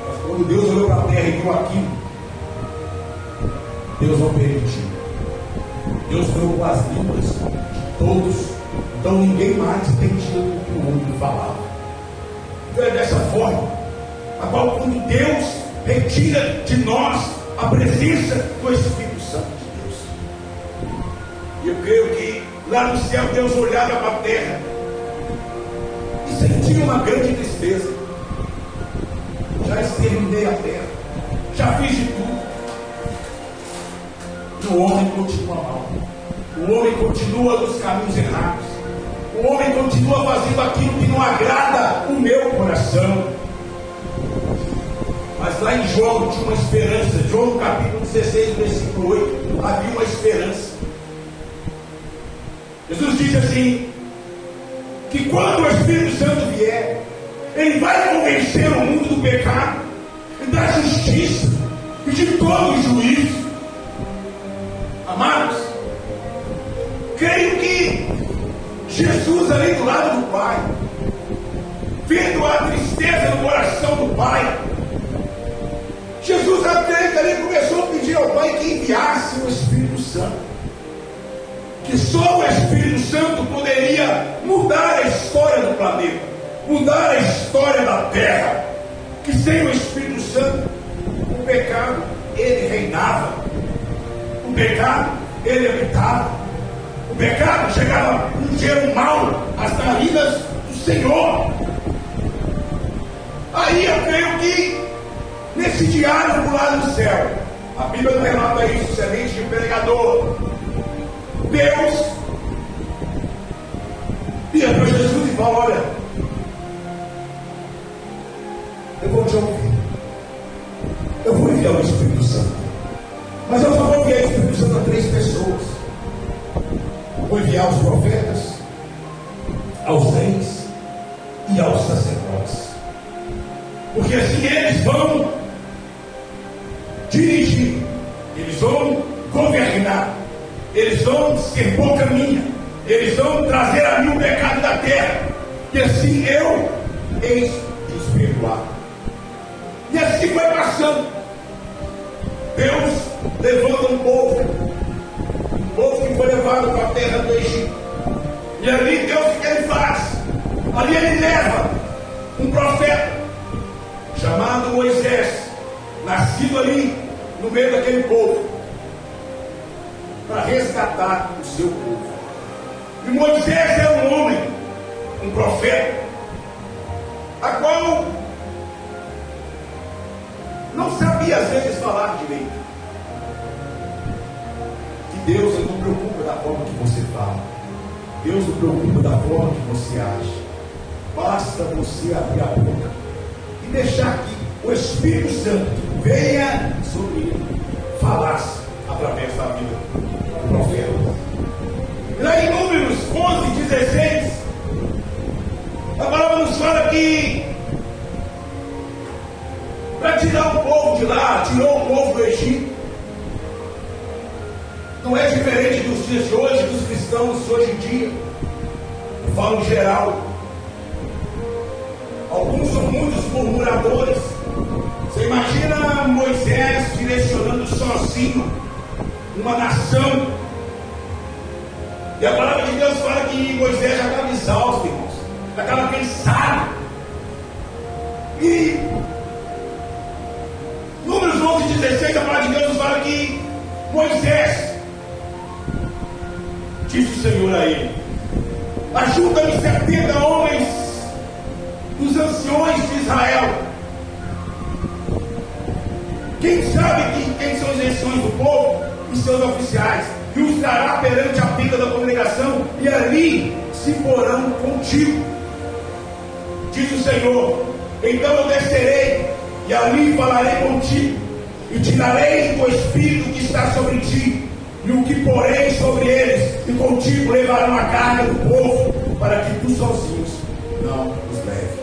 Mas quando Deus olhou para a terra e viu aquilo, Deus não permitiu. Deus falou com as línguas de todos. Então ninguém mais entendia o que o mundo falava. Então é dessa forma a qual, quando Deus retira de nós a presença do Espírito Santo de Deus, e eu creio que lá no céu Deus olhava para a terra e sentia uma grande tristeza. Já exterminei a terra, já fiz de tudo. E o homem continua mal. O homem continua nos caminhos errados. O homem continua fazendo aquilo que não agrada o meu coração. Mas lá em João tinha uma esperança. João capítulo 16, versículo 8, havia uma esperança. Jesus diz assim, que quando o Espírito Santo vier, ele vai convencer o mundo do pecado e da justiça e de todo o juízo. Amados, creio que Jesus ali do lado do Pai, vendo a tristeza no coração do Pai, Jesus ali começou a pedir ao Pai que enviasse o Espírito Santo, que só o Espírito Santo poderia mudar a história do planeta, mudar a história da terra, que sem o Espírito Santo o pecado ele reinava, o pecado ele habitava, o pecado chegava um cheiro mau às narinas do Senhor. Aí eu creio que nesse diálogo lá no céu, a Bíblia não relata isso, semente de pregador. Deus vira para Jesus e fala: olha, eu vou te ouvir, eu vou enviar o Espírito Santo, mas eu só vou enviar o Espírito Santo a 3 pessoas. Vou enviar aos profetas, aos reis e aos sacerdotes, porque assim eles vão dirigir, eles vão governar, eles vão ser boca minha, eles vão trazer a mim o pecado da terra, e assim eu eis de os perdoar. E assim foi passando. Deus levando um povo que foi levado para a terra do Egito, e ali Deus, o que ele faz? Ali ele leva um profeta chamado Moisés, nascido ali no meio daquele povo, para resgatar o seu povo. E Moisés é um homem, um profeta, a qual não sabia às vezes falar direito. Que Deus não se preocupa da forma que você fala, Deus se preocupa da forma que você age. Basta você abrir a boca e deixar que o Espírito Santo venha sobre ele, falasse através da vida do profeta. E lá em Números 11:16, a palavra nos fala que para tirar o povo de lá, tirou o povo do Egito. Não é diferente dos dias de hoje, dos cristãos de hoje em dia. Eu falo em geral. Alguns são muitos murmuradores. Você imagina Moisés direcionando sozinho uma nação. E a palavra de Deus fala que Moisés já estava exausto, irmãos. Já estava cansado. E Números 11:16, a palavra de Deus nos fala que Moisés disse o Senhor a ele: ajuda-me 70 homens dos anciões de Israel. Quem sabe quem são os anciões do povo e seus oficiais, e os trará perante a tenda da congregação, e ali se porão contigo. Diz o Senhor: então eu descerei, e ali falarei contigo, e tirarei do Espírito que está sobre ti, e o que porei sobre eles, e contigo levarão a carga do povo, para que tu sozinhos não os leve.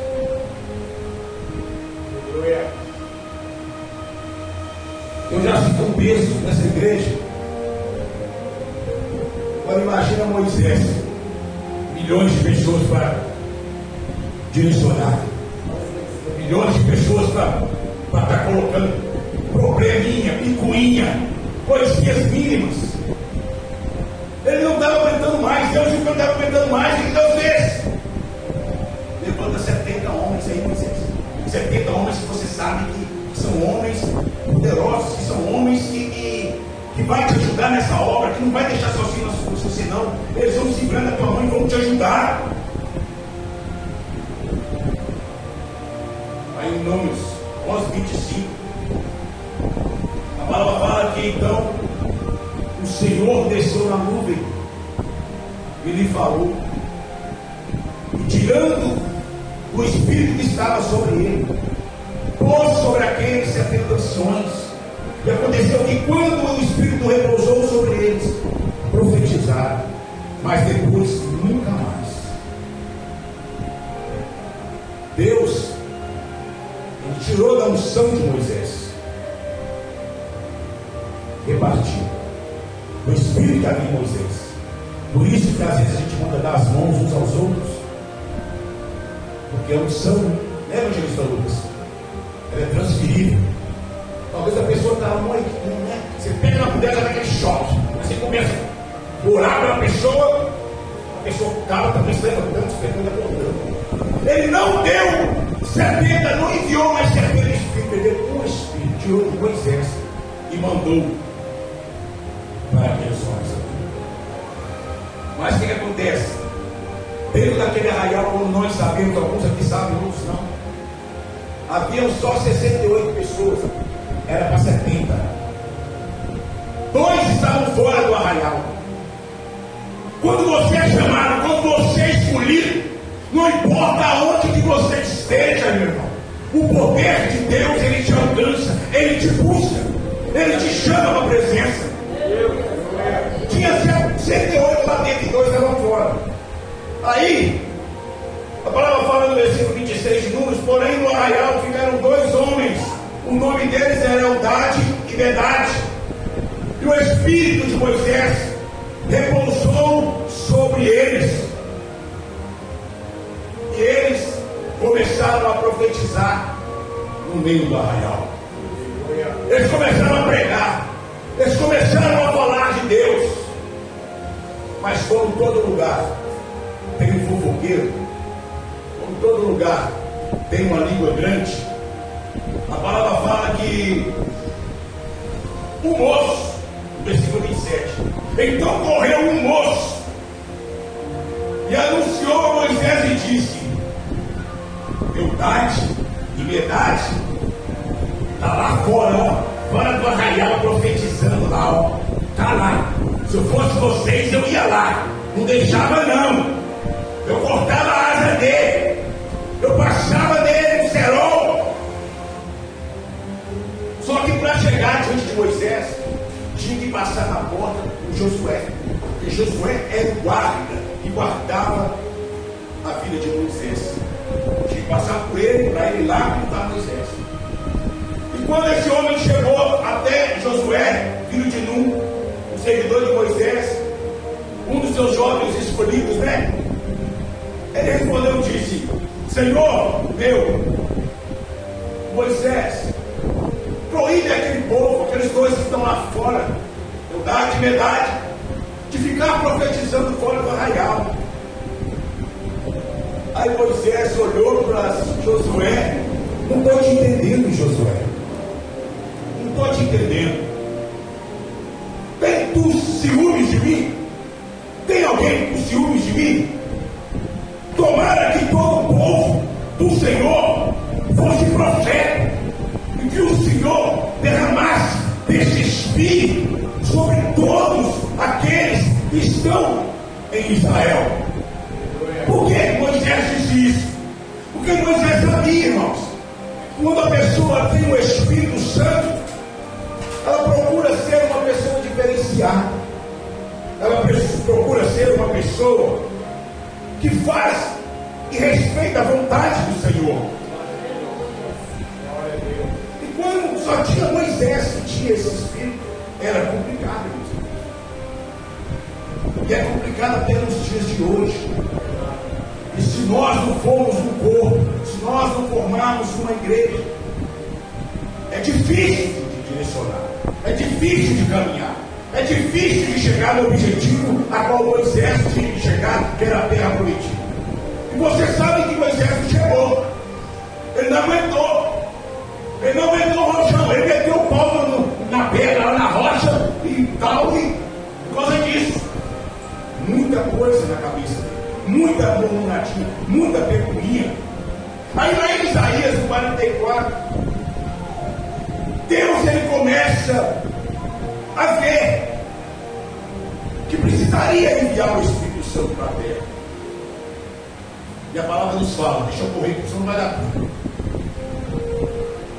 Eu já sinto um peso nessa igreja. Agora imagina Moisés, milhões de pessoas para direcionar, milhões de pessoas para estar colocando probleminha, picuinha, coisinhas mínimas. Ele não estava aguentando mais. Deus não estava aguentando mais. O que Deus fez? Levanta 70 homens aí, Moisés. 70 homens que você sabe que são homens poderosos, que são homens que vai te ajudar nessa obra, que não vai deixar sozinho você não. Eles vão se livrar da tua mão e vão te ajudar. Aí em Números 11:25, a palavra fala que então o Senhor desceu na nuvem e lhe falou, e tirando o Espírito que estava sobre ele, pôs sobre aqueles 70 anciões. E aconteceu que quando o Espírito repousou sobre eles, profetizaram, mas depois nunca mais. Deus, ele tirou da unção de Moisés, repartiu o Espírito que havia em Moisés. Por isso que às vezes a gente manda dar as mãos uns aos outros, porque a unção, né, evangelista Lucas? Ela é transferível. Talvez a pessoa está muito, né? Você pega na mulher, ela dá aquele choque. Você começa a orar pela pessoa, a pessoa cala, está se levantando, se pegando, acordando. Ele não deu 70, não enviou mais 70 Espíritos, ele deu um Espírito, tirou de Moisés e mandou para aqueles homens. acontece? Dentro daquele arraial, como nós sabemos, alguns aqui sabem, outros não, haviam só 68 pessoas, era para 70. 2 estavam fora do arraial. Quando você é chamado, quando você é escolhido, não importa aonde que você esteja, meu irmão, o poder de Deus, ele te alcança, ele te busca, ele te chama para a presença. Tinha 108 lá dentro e 2 estavam fora. Aí, a palavra fala no versículo 26 de Números: porém no arraial ficaram 2 homens, o nome deles era Eldade e Medade, e o Espírito de Moisés repousou sobre eles, e eles começaram a profetizar no meio do arraial. Eles começaram a pregar, eles começaram a falar de Deus. Mas como todo lugar tem um fofoqueiro, como todo lugar tem uma língua grande, a palavra fala que o moço, no versículo 27, então correu um moço e anunciou a Moisés e disse: Eldade e Medade está lá fora, ó, fora do arraial, profetizando lá, ó, está lá. Se eu fosse vocês, eu ia lá, não deixava não, eu cortava a asa dele, eu passava dele no cerol. Só que para chegar diante de Moisés, tinha que passar na porta o Josué, porque Josué era o guarda que guardava a vida de Moisés. Tinha que passar por ele, para ele lá visitar Moisés. E quando esse homem chegou até Josué, filho de Nun, o seguidor de Moisés, um dos seus jovens escolhidos, né? Ele respondeu e disse: Senhor meu, Moisés proíbe aquele povo, aqueles 2 que estão lá fora, Eldade e Medade, de ficar profetizando fora do arraial. Aí Moisés olhou para Josué: não estou te entendendo, Josué, não estou te entendendo. Tem tu ciúmes de mim? Tem alguém com ciúmes de mim? Tomara que todo o povo do Senhor fosse profeta, e que o Senhor derramasse desse Espírito sobre todos aqueles que estão em Israel. Por que Moisés disse isso? Porque Moisés sabia, irmãos, quando a pessoa tem o Espírito Santo, ela procura ser uma pessoa diferenciada, ela procura ser uma pessoa que faz e respeita a vontade do Senhor. E quando só tinha Moisés que tinha esse Espírito, era complicado, irmãos. E é complicado até nos dias de hoje. E se nós não formos um corpo, se nós não formarmos uma igreja, é difícil de direcionar, é difícil de caminhar, é difícil de chegar no objetivo a qual Moisés tinha que chegar, que era a terra prometida. E você sabe que Moisés não chegou, ele não aguentou o rochão, ele meteu o pau na pedra, lá na rocha e tal, e por causa disso, muita coisa na cabeça dele, muita murmuradinha, muita perguntinha. Aí lá em Isaías 44, Deus ele começa a ver que precisaria enviar o Espírito Santo para a terra. E a palavra nos fala, deixa eu correr, porque senão não vai dar tempo.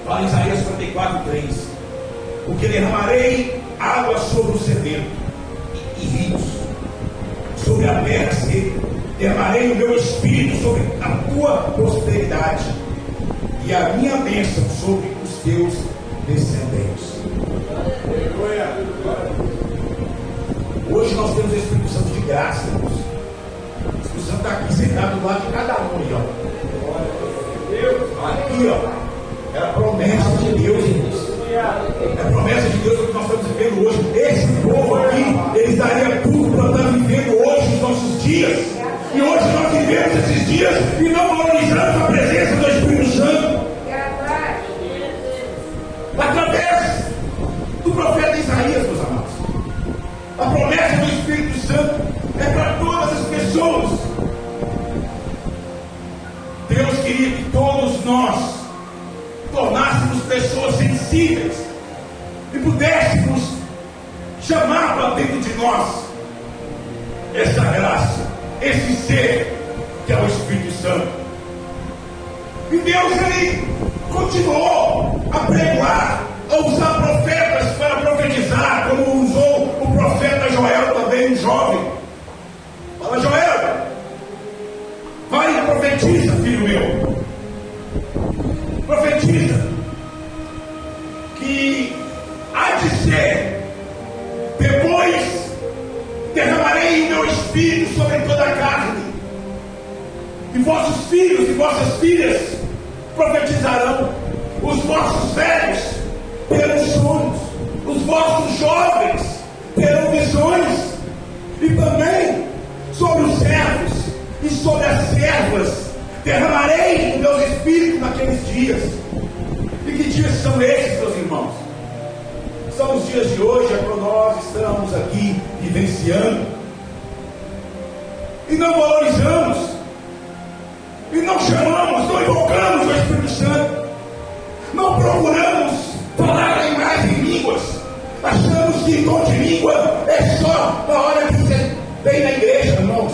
Fala em Isaías 44, 3: porque derramarei água sobre o sedento e rios sobre a terra seca, derramarei o meu Espírito sobre a tua prosperidade e a minha bênção sobre os teus descendentes. Hoje nós temos o Espírito Santo de graça, irmãos. O Espírito Santo está aqui sentado do lado de cada um aí, ó. Aqui, ó. É a promessa de Deus, irmãos. É a promessa de Deus que nós estamos vivendo hoje. Esse povo aqui, eles dariam tudo para estar vivendo hoje os nossos dias. E hoje nós vivemos esses dias e não valorizamos a presença do Espírito Santo. Através do profeta Isaías, meus amados, a promessa do Espírito Santo é para todas as pessoas pessoas sensíveis e pudéssemos chamar para dentro de nós essa graça, esse ser que é o Espírito Santo. E Deus, ele continuou a pregoar, a usar profetas para profetizar, como usou o profeta Joel também, um jovem. Fala, Joel, vai e profetiza, filho meu. Profetiza que há de ser, depois derramarei o meu Espírito sobre toda a carne, e vossos filhos e vossas filhas profetizarão, os vossos velhos terão sonhos, os vossos jovens terão visões, e também sobre os servos e sobre as servas derramarei o meu Espírito naqueles dias. E que dias são esses, meus irmãos? São os dias de hoje, é quando nós estamos aqui vivenciando, e não valorizamos, e não chamamos, não invocamos o Espírito Santo, não procuramos falar em mais em línguas. Achamos que dom de língua é só na hora que você vem na igreja, irmãos.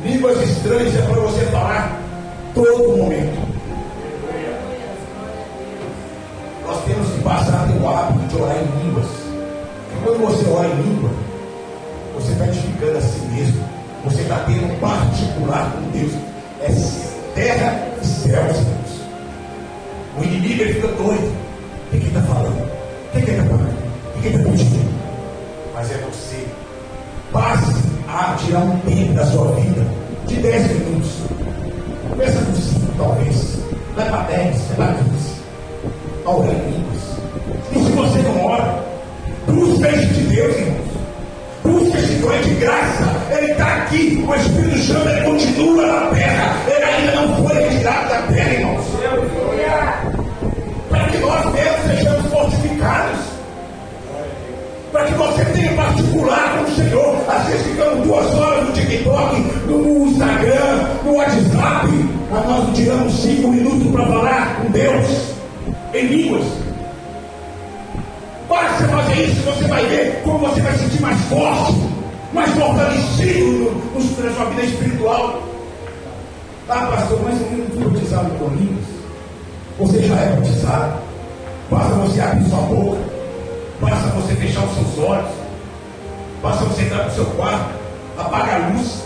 Línguas estranhas é para você falar todo momento. Nós temos que passar a ter o hábito de orar em línguas. E quando você ora em língua, você está edificando a si mesmo. Você está tendo um particular com Deus. É terra e céus, irmãos. O inimigo, ele fica doido. O que ele está falando? O que ele está falando? O que ele está pedindo? Mas é você. Passe a tirar um tempo da sua vida de 10 minutos. Começa com 5, talvez. Vai para 10, vai para 15. A orar em línguas. E se você não ora, busca isso de Deus, irmãos. Busca esse dom de graça. Ele está aqui. O Espírito Santo, ele continua na terra. Ele ainda não foi retirado da terra, irmãos. Para que nós mesmos sejamos fortificados. Para que você tenha particular com o Senhor. Às vezes ficamos 2 horas no TikTok, no Instagram, no WhatsApp, mas nós não tiramos 5 minutos para falar com Deus em línguas. Basta fazer isso, você vai ver como você vai se sentir mais forte, mais fortalecido na sua vida espiritual. Ah, pastor, mas eu não fui batizado com línguas. Você já é batizado. Basta você abrir sua boca. Basta você fechar os seus olhos. Basta você entrar no seu quarto, apaga a luz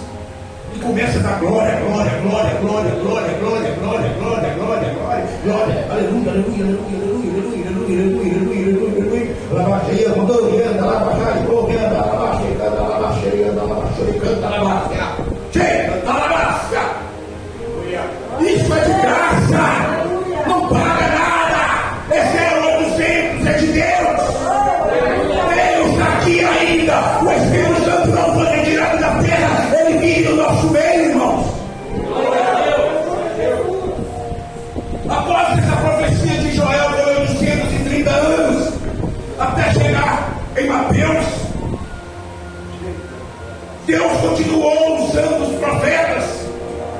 e começa a dar glória, glória, glória, glória, glória, glória, glória, glória, glória, glória, glória, aleluia, aleluia, aleluia, aleluia, aleluia, aleluia, aleluia, aleluia, aleluia, lavacheia, mandou anda, lavacheia, correndo, lavacheia, anda, lavacheia, canta, lavacheia, chega, lavacheia. Isso é de graça, não paga nada, é 0,800, é de Deus. Aqui ainda, o Espírito Santo não foi retirado da terra, ele vive no nosso meio, irmãos. Após essa profecia de Joel, foi 830 anos, até chegar em Mateus. Deus continuou usando os profetas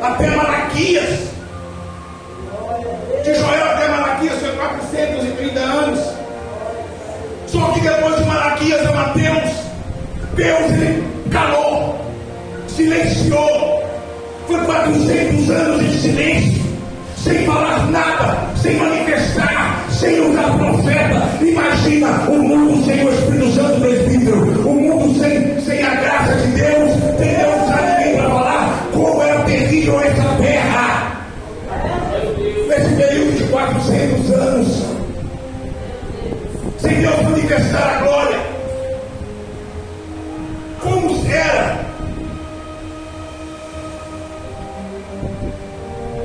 até Malaquias. De Joel até Malaquias foi 430 anos. Só que depois de Malaquias a Mateus, Deus ele calou, silenciou. Foi 400 anos de silêncio, sem falar nada, sem manifestar, sem usar profeta. Imagina o mundo sem o Espírito Santo do Espírito, o mundo sem a graça de Deus, sem Deus usar ninguém para falar. Como era terrível essa terra, nesse período de 400 anos. Sem Deus manifestar a glória. Como era?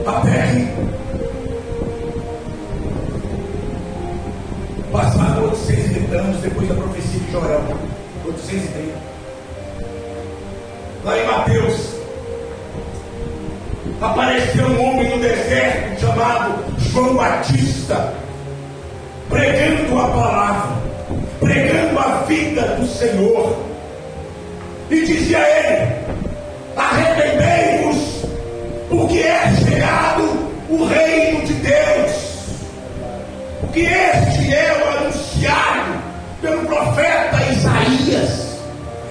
Até que passaram 830 anos depois da profecia de Joel. 830. Lá em Mateus, apareceu um homem no deserto chamado João Batista, pregando a palavra, pregando a vida do Senhor, e dizia ele: arrependei-vos, porque é chegado o reino de Deus. O que este é o anunciado pelo profeta Isaías,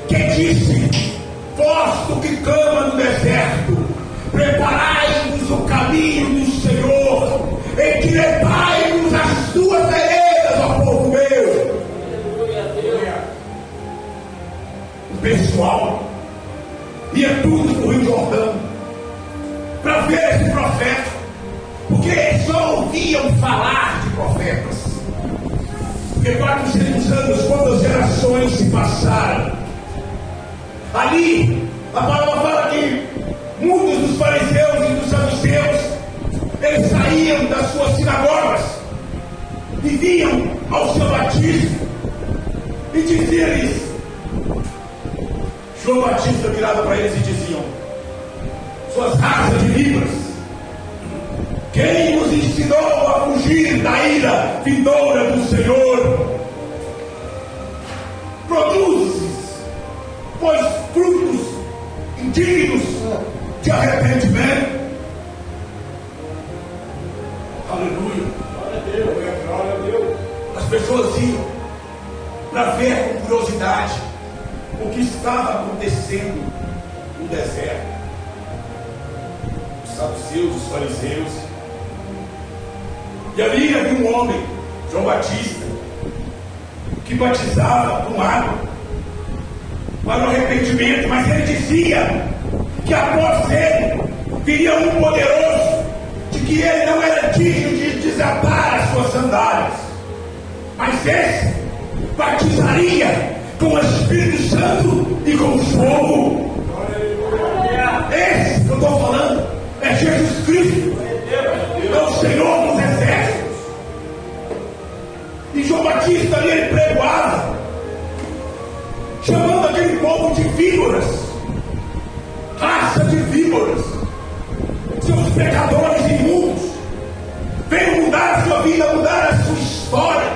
que disse: vós do que clama no deserto, preparai-vos o caminho do Senhor, endireitai-vos as suas veredas, ó povo meu. O pessoal ia tudo para o Rio Jordão para ver esse profeta, porque eles só ouviam falar de profetas. Porque 400 anos, quantas gerações se passaram? Ali, a palavra fala que muitos dos fariseus e dos saduceus, eles saíam das suas sinagogas e vinham ao seu batismo e diziam-lhes, João Batista virava para eles e diziam: suas raças de víboras, quem os ensinou a fugir da ira vindoura do Senhor? Produzes, pois, frutos indignos de arrependimento. Aleluia. Glória a Deus. As pessoas iam para ver com curiosidade o que estava acontecendo no deserto. Os saduceus, os fariseus. E ali havia um homem, João Batista, que batizava com água para o arrependimento, mas ele dizia que após ele viria um poderoso, de que ele não era digno de desatar as suas sandálias, mas esse batizaria com o Espírito Santo e com fogo. Esse que eu estou falando é Jesus Cristo, é o Senhor dos exércitos. E João Batista ali ele pregoava, chamando aquele povo de víboras, raça de víboras, seus pecadores imundos. Venham mudar a sua vida, mudar a sua história.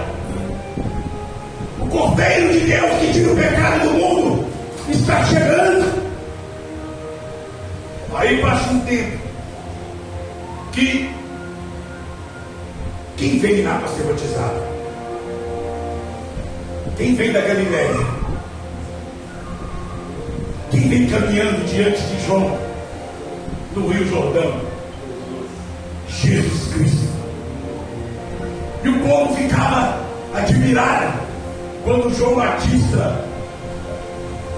O Cordeiro de Deus que tira o pecado do mundo está chegando. Aí passa um tempo que quem vem lá para ser batizado? Quem vem da Galileia? Quem vem caminhando diante de João no Rio Jordão? Jesus Cristo. E o povo ficava admirado quando João Batista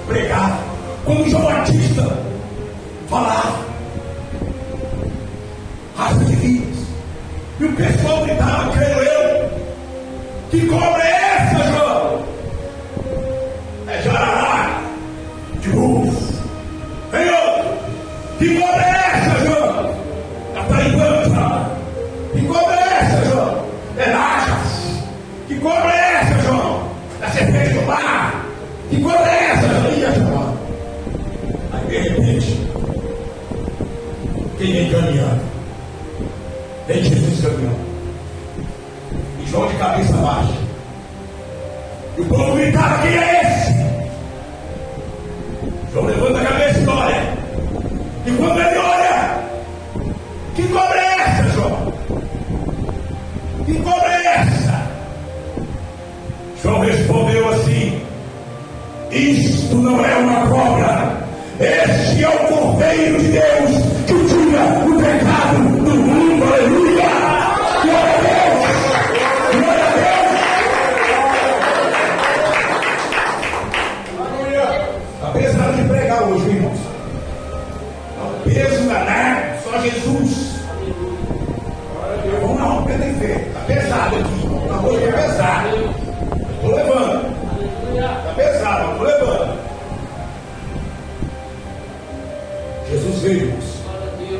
pregava, quando João Batista falava, raça de víboras. E o pessoal gritava, creio eu, que cobra é essa, João? É jararaca de burros. Vem outro, que cobra é essa, João? Tataribanta. Que cobra é essa, João? É lajas. Que cobra é essa, João? Da serpente do mar. Que cobra é essa, João? Aí de repente, quem vem caminhando? Vem Jesus caminhando. E João de cabeça baixa. E o povo gritava, quem é esse? João levanta a cabeça e olha. E quando ele olha, que cobra é essa, João? Que cobra é essa? João respondeu assim: isto não é uma cobra, este é o Cordeiro de Deus que tira o pecado do mundo. Aleluia! Glória a Deus! Glória a Deus! Apesar de pregar hoje, irmãos, não peso danado, só Jesus. Vamos lá, vamos ter fé. Está pesado aqui, irmão. A coisa é pesada. Estou levando. Está pesado, estou levando. Jesus veio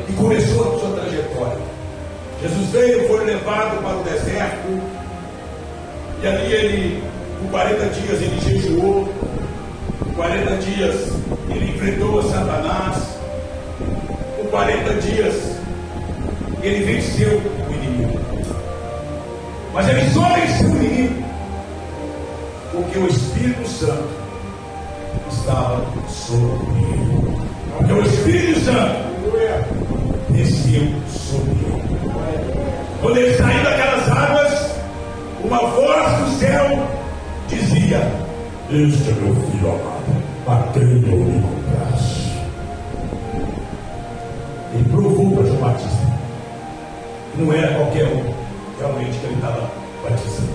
e começou a sua trajetória. Jesus veio, foi levado para o deserto, e ali ele, por 40 dias, ele jejuou, por 40 dias ele enfrentou a Satanás, por 40 dias ele venceu o inimigo. Mas ele só venceu o inimigo porque o Espírito Santo estava sobre ele. Porque o Espírito Santo desceu sobre ele. Quando ele saiu daquelas águas, uma voz do céu dizia: este é meu filho amado, a quem eu me comprazo. Ele provou para João Batista que não era qualquer um realmente que ele estava batizando,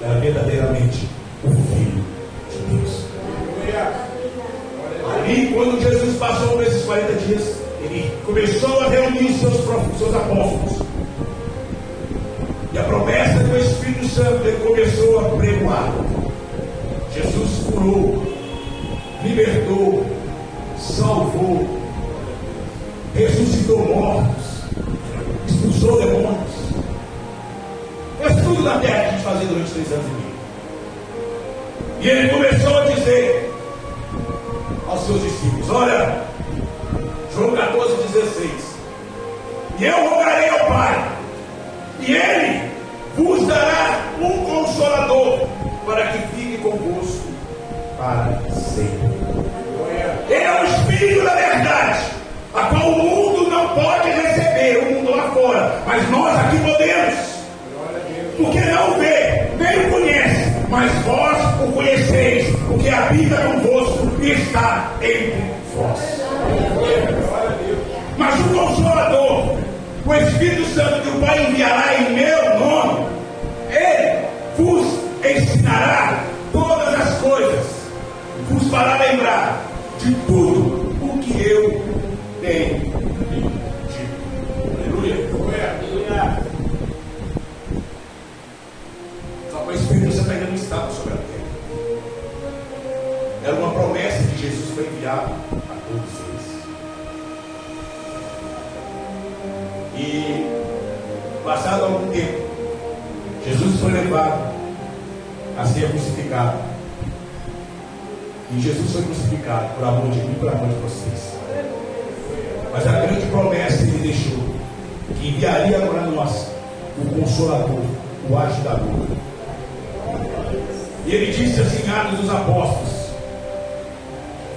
era verdadeiramente o Filho de Deus. Ali, quando Jesus passou por esses 40 dias, ele começou a reunir seus apóstolos, e a promessa do Espírito Santo ele começou a pregoar. Jesus curou, libertou, salvou, ressuscitou mortos, expulsou demônios. Fez tudo na terra que a gente fazia durante 3 anos e meio. E ele começou a dizer aos seus discípulos: olha, João 14,16: e eu rogarei ao Pai, e Ele vos dará um Consolador, para que fique convosco para sempre. Ele é o Espírito da verdade, a qual o mundo não pode receber, o mundo lá fora, mas nós aqui podemos, porque não vê, nem o conhece, mas vós o conheceis, porque habita convosco e está entre vós. Mas o Consolador, o Espírito Santo que o Pai enviará em meu nome, Ele vos ensinará todas as coisas, vos fará lembrar de tudo o que eu tenho dito. Aleluia. Só que o Espírito Santo ainda não estava sobre a terra. Era uma promessa que Jesus foi enviado a todos eles. E passado algum tempo, Jesus foi levado a ser crucificado. E Jesus foi crucificado por amor de mim e por amor de vocês. Mas a grande promessa ele deixou, que enviaria para nós o Consolador, o Ajudador. E ele disse assim em Atos dos Apóstolos: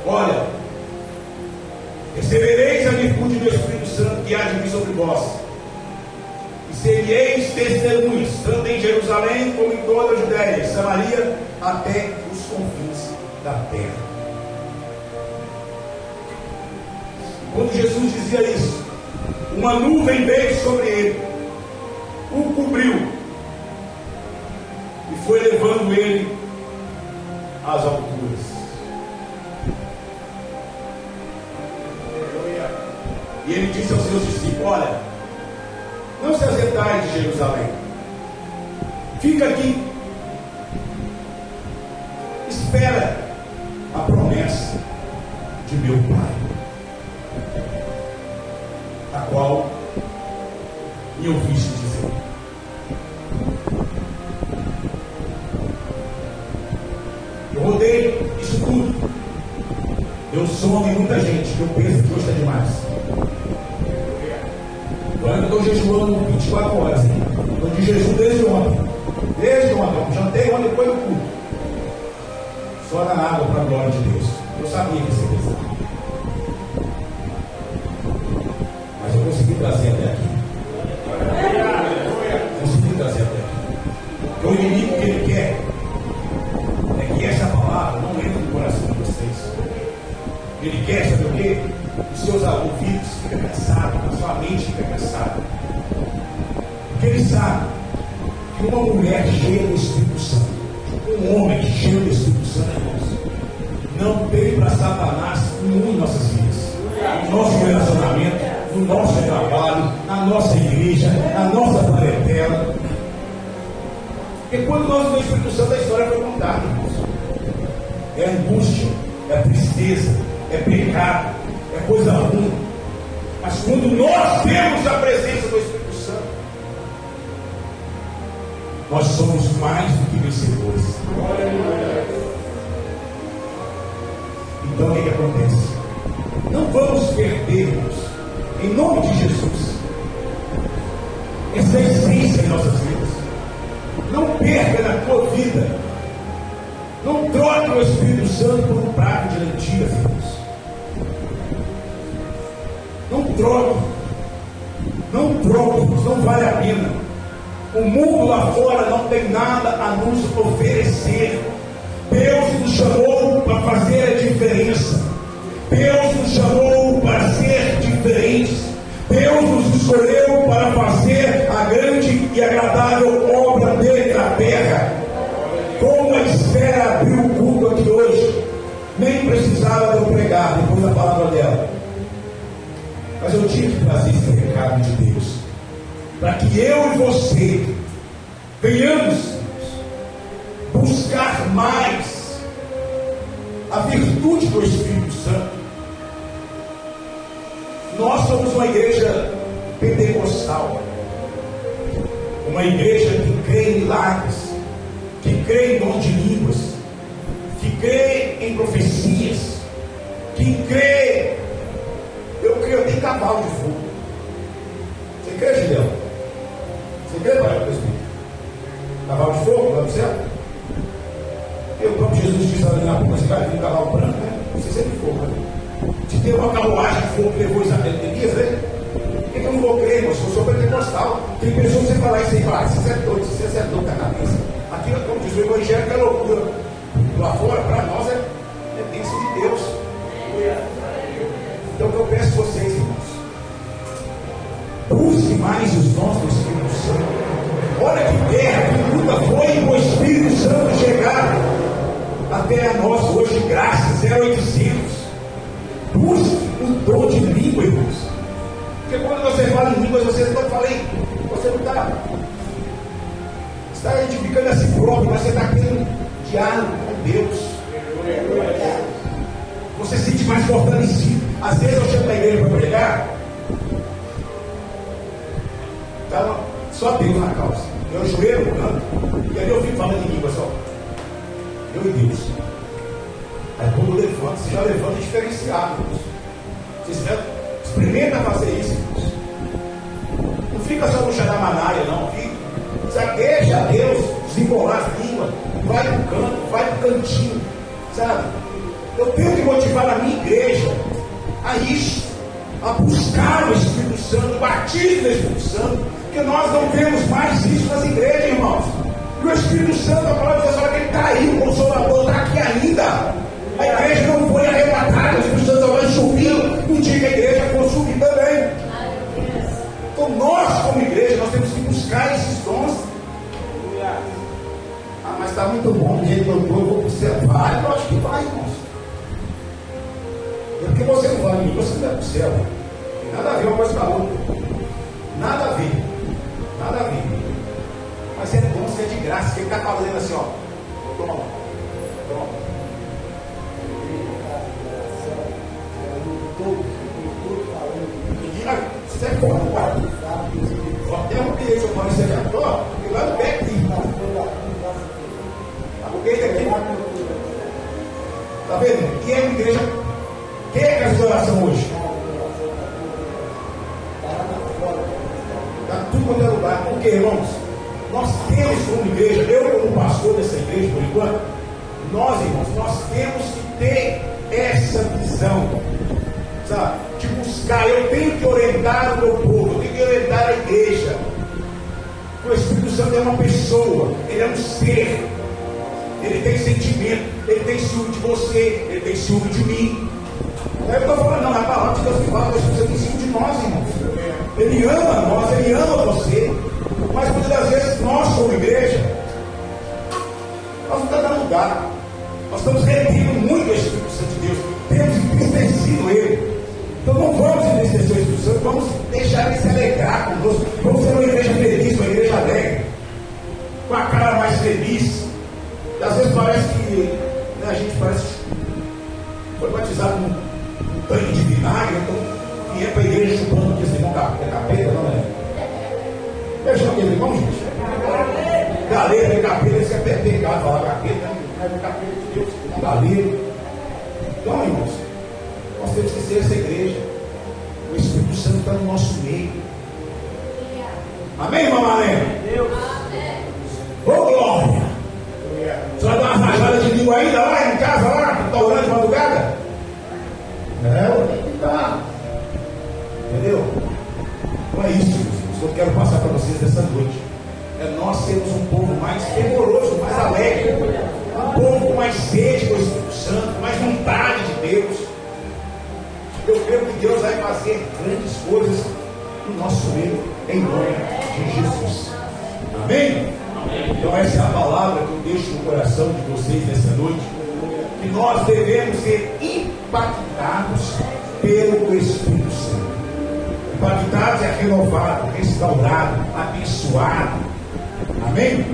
olha, recebereis a virtude do Espírito Santo que há de vir sobre vós, e sereis testemunhas, tanto em Jerusalém como em toda a Judéia, Samaria, até os confins da terra. Quando Jesus dizia isso, uma nuvem veio sobre ele, o cobriu e foi levando ele às alturas. E ele disse aos seus discípulos: olha, não se ausentai de Jerusalém, fica aqui, espera a promessa de meu Pai, a qual me ouviste dizer. Eu rodei isso tudo, deu som em muita gente, que eu penso que hoje está demais. Agora eu estou jejuando 24 horas. Estou de jejum desde ontem. Jantei ontem depois do culto. Só na água para a glória de Deus. Eu sabia que ia ser pesado. Mas eu consegui trazer até aqui. Consegui trazer até aqui. Porque o inimigo que ele quer é que essa palavra não entre no coração de vocês. Ele quer, sabe o quê? Os seus ouvidos ficam cansados, a sua mente fica cansada. Porque ele sabe que uma mulher cheia do Espírito Santo, um homem cheio do Espírito Santo, irmãos, não tem para Satanás nenhum em nossas vidas. No nosso relacionamento, no nosso trabalho, na nossa igreja, na nossa parentela. Porque quando nós no Espírito Santo, a história foi contada, irmãos. É angústia, é tristeza, é pecado, é coisa ruim. Mas quando nós temos a presença do Espírito Santo, nós somos mais do que vencedores. Então o que acontece? Não vamos perdermos, em nome de Jesus, essa essência em nossas vidas. Não perca na tua vida. Não troque o Espírito Santo por um prato de lentilhas, irmãos. Não troque, não vale a pena. O mundo lá fora não tem nada a nos oferecer. Deus nos chamou para fazer a diferença. Deus nos chamou para ser diferentes. Deus nos escolheu para fazer a grande e agradável obra dele na terra. Como a Esther abriu o culto aqui hoje, nem precisava de eu pregar depois da palavra dela. Mas eu tive que trazer esse recado de Deus, para que eu e você venhamos buscar mais a virtude do Espírito Santo. Nós somos uma igreja pentecostal, uma igreja que crê em milagres, que crê em dom de línguas, que crê em profecias, que crê, eu creio em cavalo de fogo. Você crê, Gideão? Você crê, pai do Espírito? Cavalo de fogo, lá do céu? O próprio Jesus disse ali na boca, você vai vir um cavalo branco, né? Não sei se ele for, né? Se tem uma carruagem de fogo que levou Elias, né? Por que eu não vou crer, moço? Eu sou pentecostal. Tem pessoas que você falar isso aí, fala, você é doido, você é doido da cabeça. Aqui, como diz o evangelho, que é loucura. Lá fora, para nós, é bênção de Deus. Então, o que eu peço a vocês, irmãos, busque mais os dons do Espírito Santo. Olha que guerra, que luta foi o Espírito Santo chegar até a nós hoje, graças, 0800. Busque o dom de língua, irmãos. Porque quando você fala em línguas, você não está edificando a si próprio, mas você está tendo diálogo com Deus. Você se sente mais fortalecido. Às vezes eu chego na igreja para pregar, tá só Deus na calça. Eu ajoelho no canto, e aí eu fico falando em língua só. Eu e Deus. Aí quando eu levanto, você já levanta diferenciado. Você experimenta fazer isso, irmãos. Não fica só no xaramanaia, não. Sabe, deixa Deus desembolar as línguas. Vai pro canto, vai pro cantinho. Sabe? Eu tenho que motivar a minha igreja a isso, a buscar o Espírito Santo, o batismo do Espírito Santo, porque nós não vemos mais isso nas igrejas, irmãos. E o Espírito Santo, a palavra de Deus fala que ele está aí, o Consolador está aqui ainda. A igreja não foi arrebatada, o Espírito Santo vai subir no dia que a igreja for subir também. Então nós, como igreja, nós temos que buscar esses dons. Ah, mas está muito bom, o jeito que eu vou observar, eu acho que vai, irmãos. É porque você não vai em mim, você não vai para o céu. Tem nada a ver uma coisa com a outra. Nada a ver. Nada a ver. Mas é bom ser de graça, que ele está falando assim, ó. Toma. Você é bom, pai. Até um cliente eu falo isso aqui agora, e lá no pé aqui. Porque isso aqui. Está vendo? E é uma igreja. Quem é que faz oração hoje? Está tudo quanto é lugar. Por quê, irmãos? Nós temos como igreja, eu como pastor dessa igreja, por enquanto, nós, irmãos, nós temos que ter essa visão, sabe? De buscar, eu tenho que orientar o meu povo, eu tenho que orientar a igreja. O Espírito Santo é uma pessoa, ele é um ser, ele tem sentimento, ele tem ciúme de você, ele tem ciúme de mim. Aí eu estou falando, não, é a palavra de Deus que fala, mas você tem ciúme de nós, irmãos. Ele ama nós, ele ama você. Mas muitas das vezes nós, como igreja, nós não estamos dando lugar. Nós estamos retendo muito o Espírito Santo de Deus. Temos entristecido ele. Então não vamos entristecer o Espírito Santo, vamos deixar ele se alegrar conosco. Vamos ser uma igreja feliz, uma igreja alegre, com a cara mais feliz. E às vezes parece que a gente parece foi batizado num tanque de vinagre, então e é para a igreja chupando que esse irmão é capeta, não é? Eu chamo aquele irmão, gente. Galera, é capeta, isso é pecado falar capeta, é capeta de Deus, galera. Então, irmãos, nós temos que ser essa igreja. O Espírito Santo está no nosso meio. Amém, irmão Marlene? Ô, glória! Você vai dar uma rajada de língua ainda lá em casa, lá, que está orando de madrugada? Não, tem que estar. Entendeu? Não é isso, meus irmãos, que eu quero passar para vocês nessa noite. É sermos um povo mais fervoroso, mais alegre, um povo com mais sede do Espírito Santo, mais vontade de Deus. Eu creio que Deus vai fazer grandes coisas no nosso meio, em nome de Jesus. Amém? Então essa é a palavra que eu deixo no coração de vocês nessa noite, que nós devemos ser impactados pelo Espírito Santo. Impactados é renovado, restaurado, abençoado. Amém?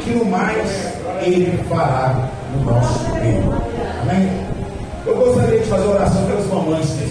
Que no mais Ele fará no nosso meio. Amém? Eu gostaria de fazer oração pelas mamães que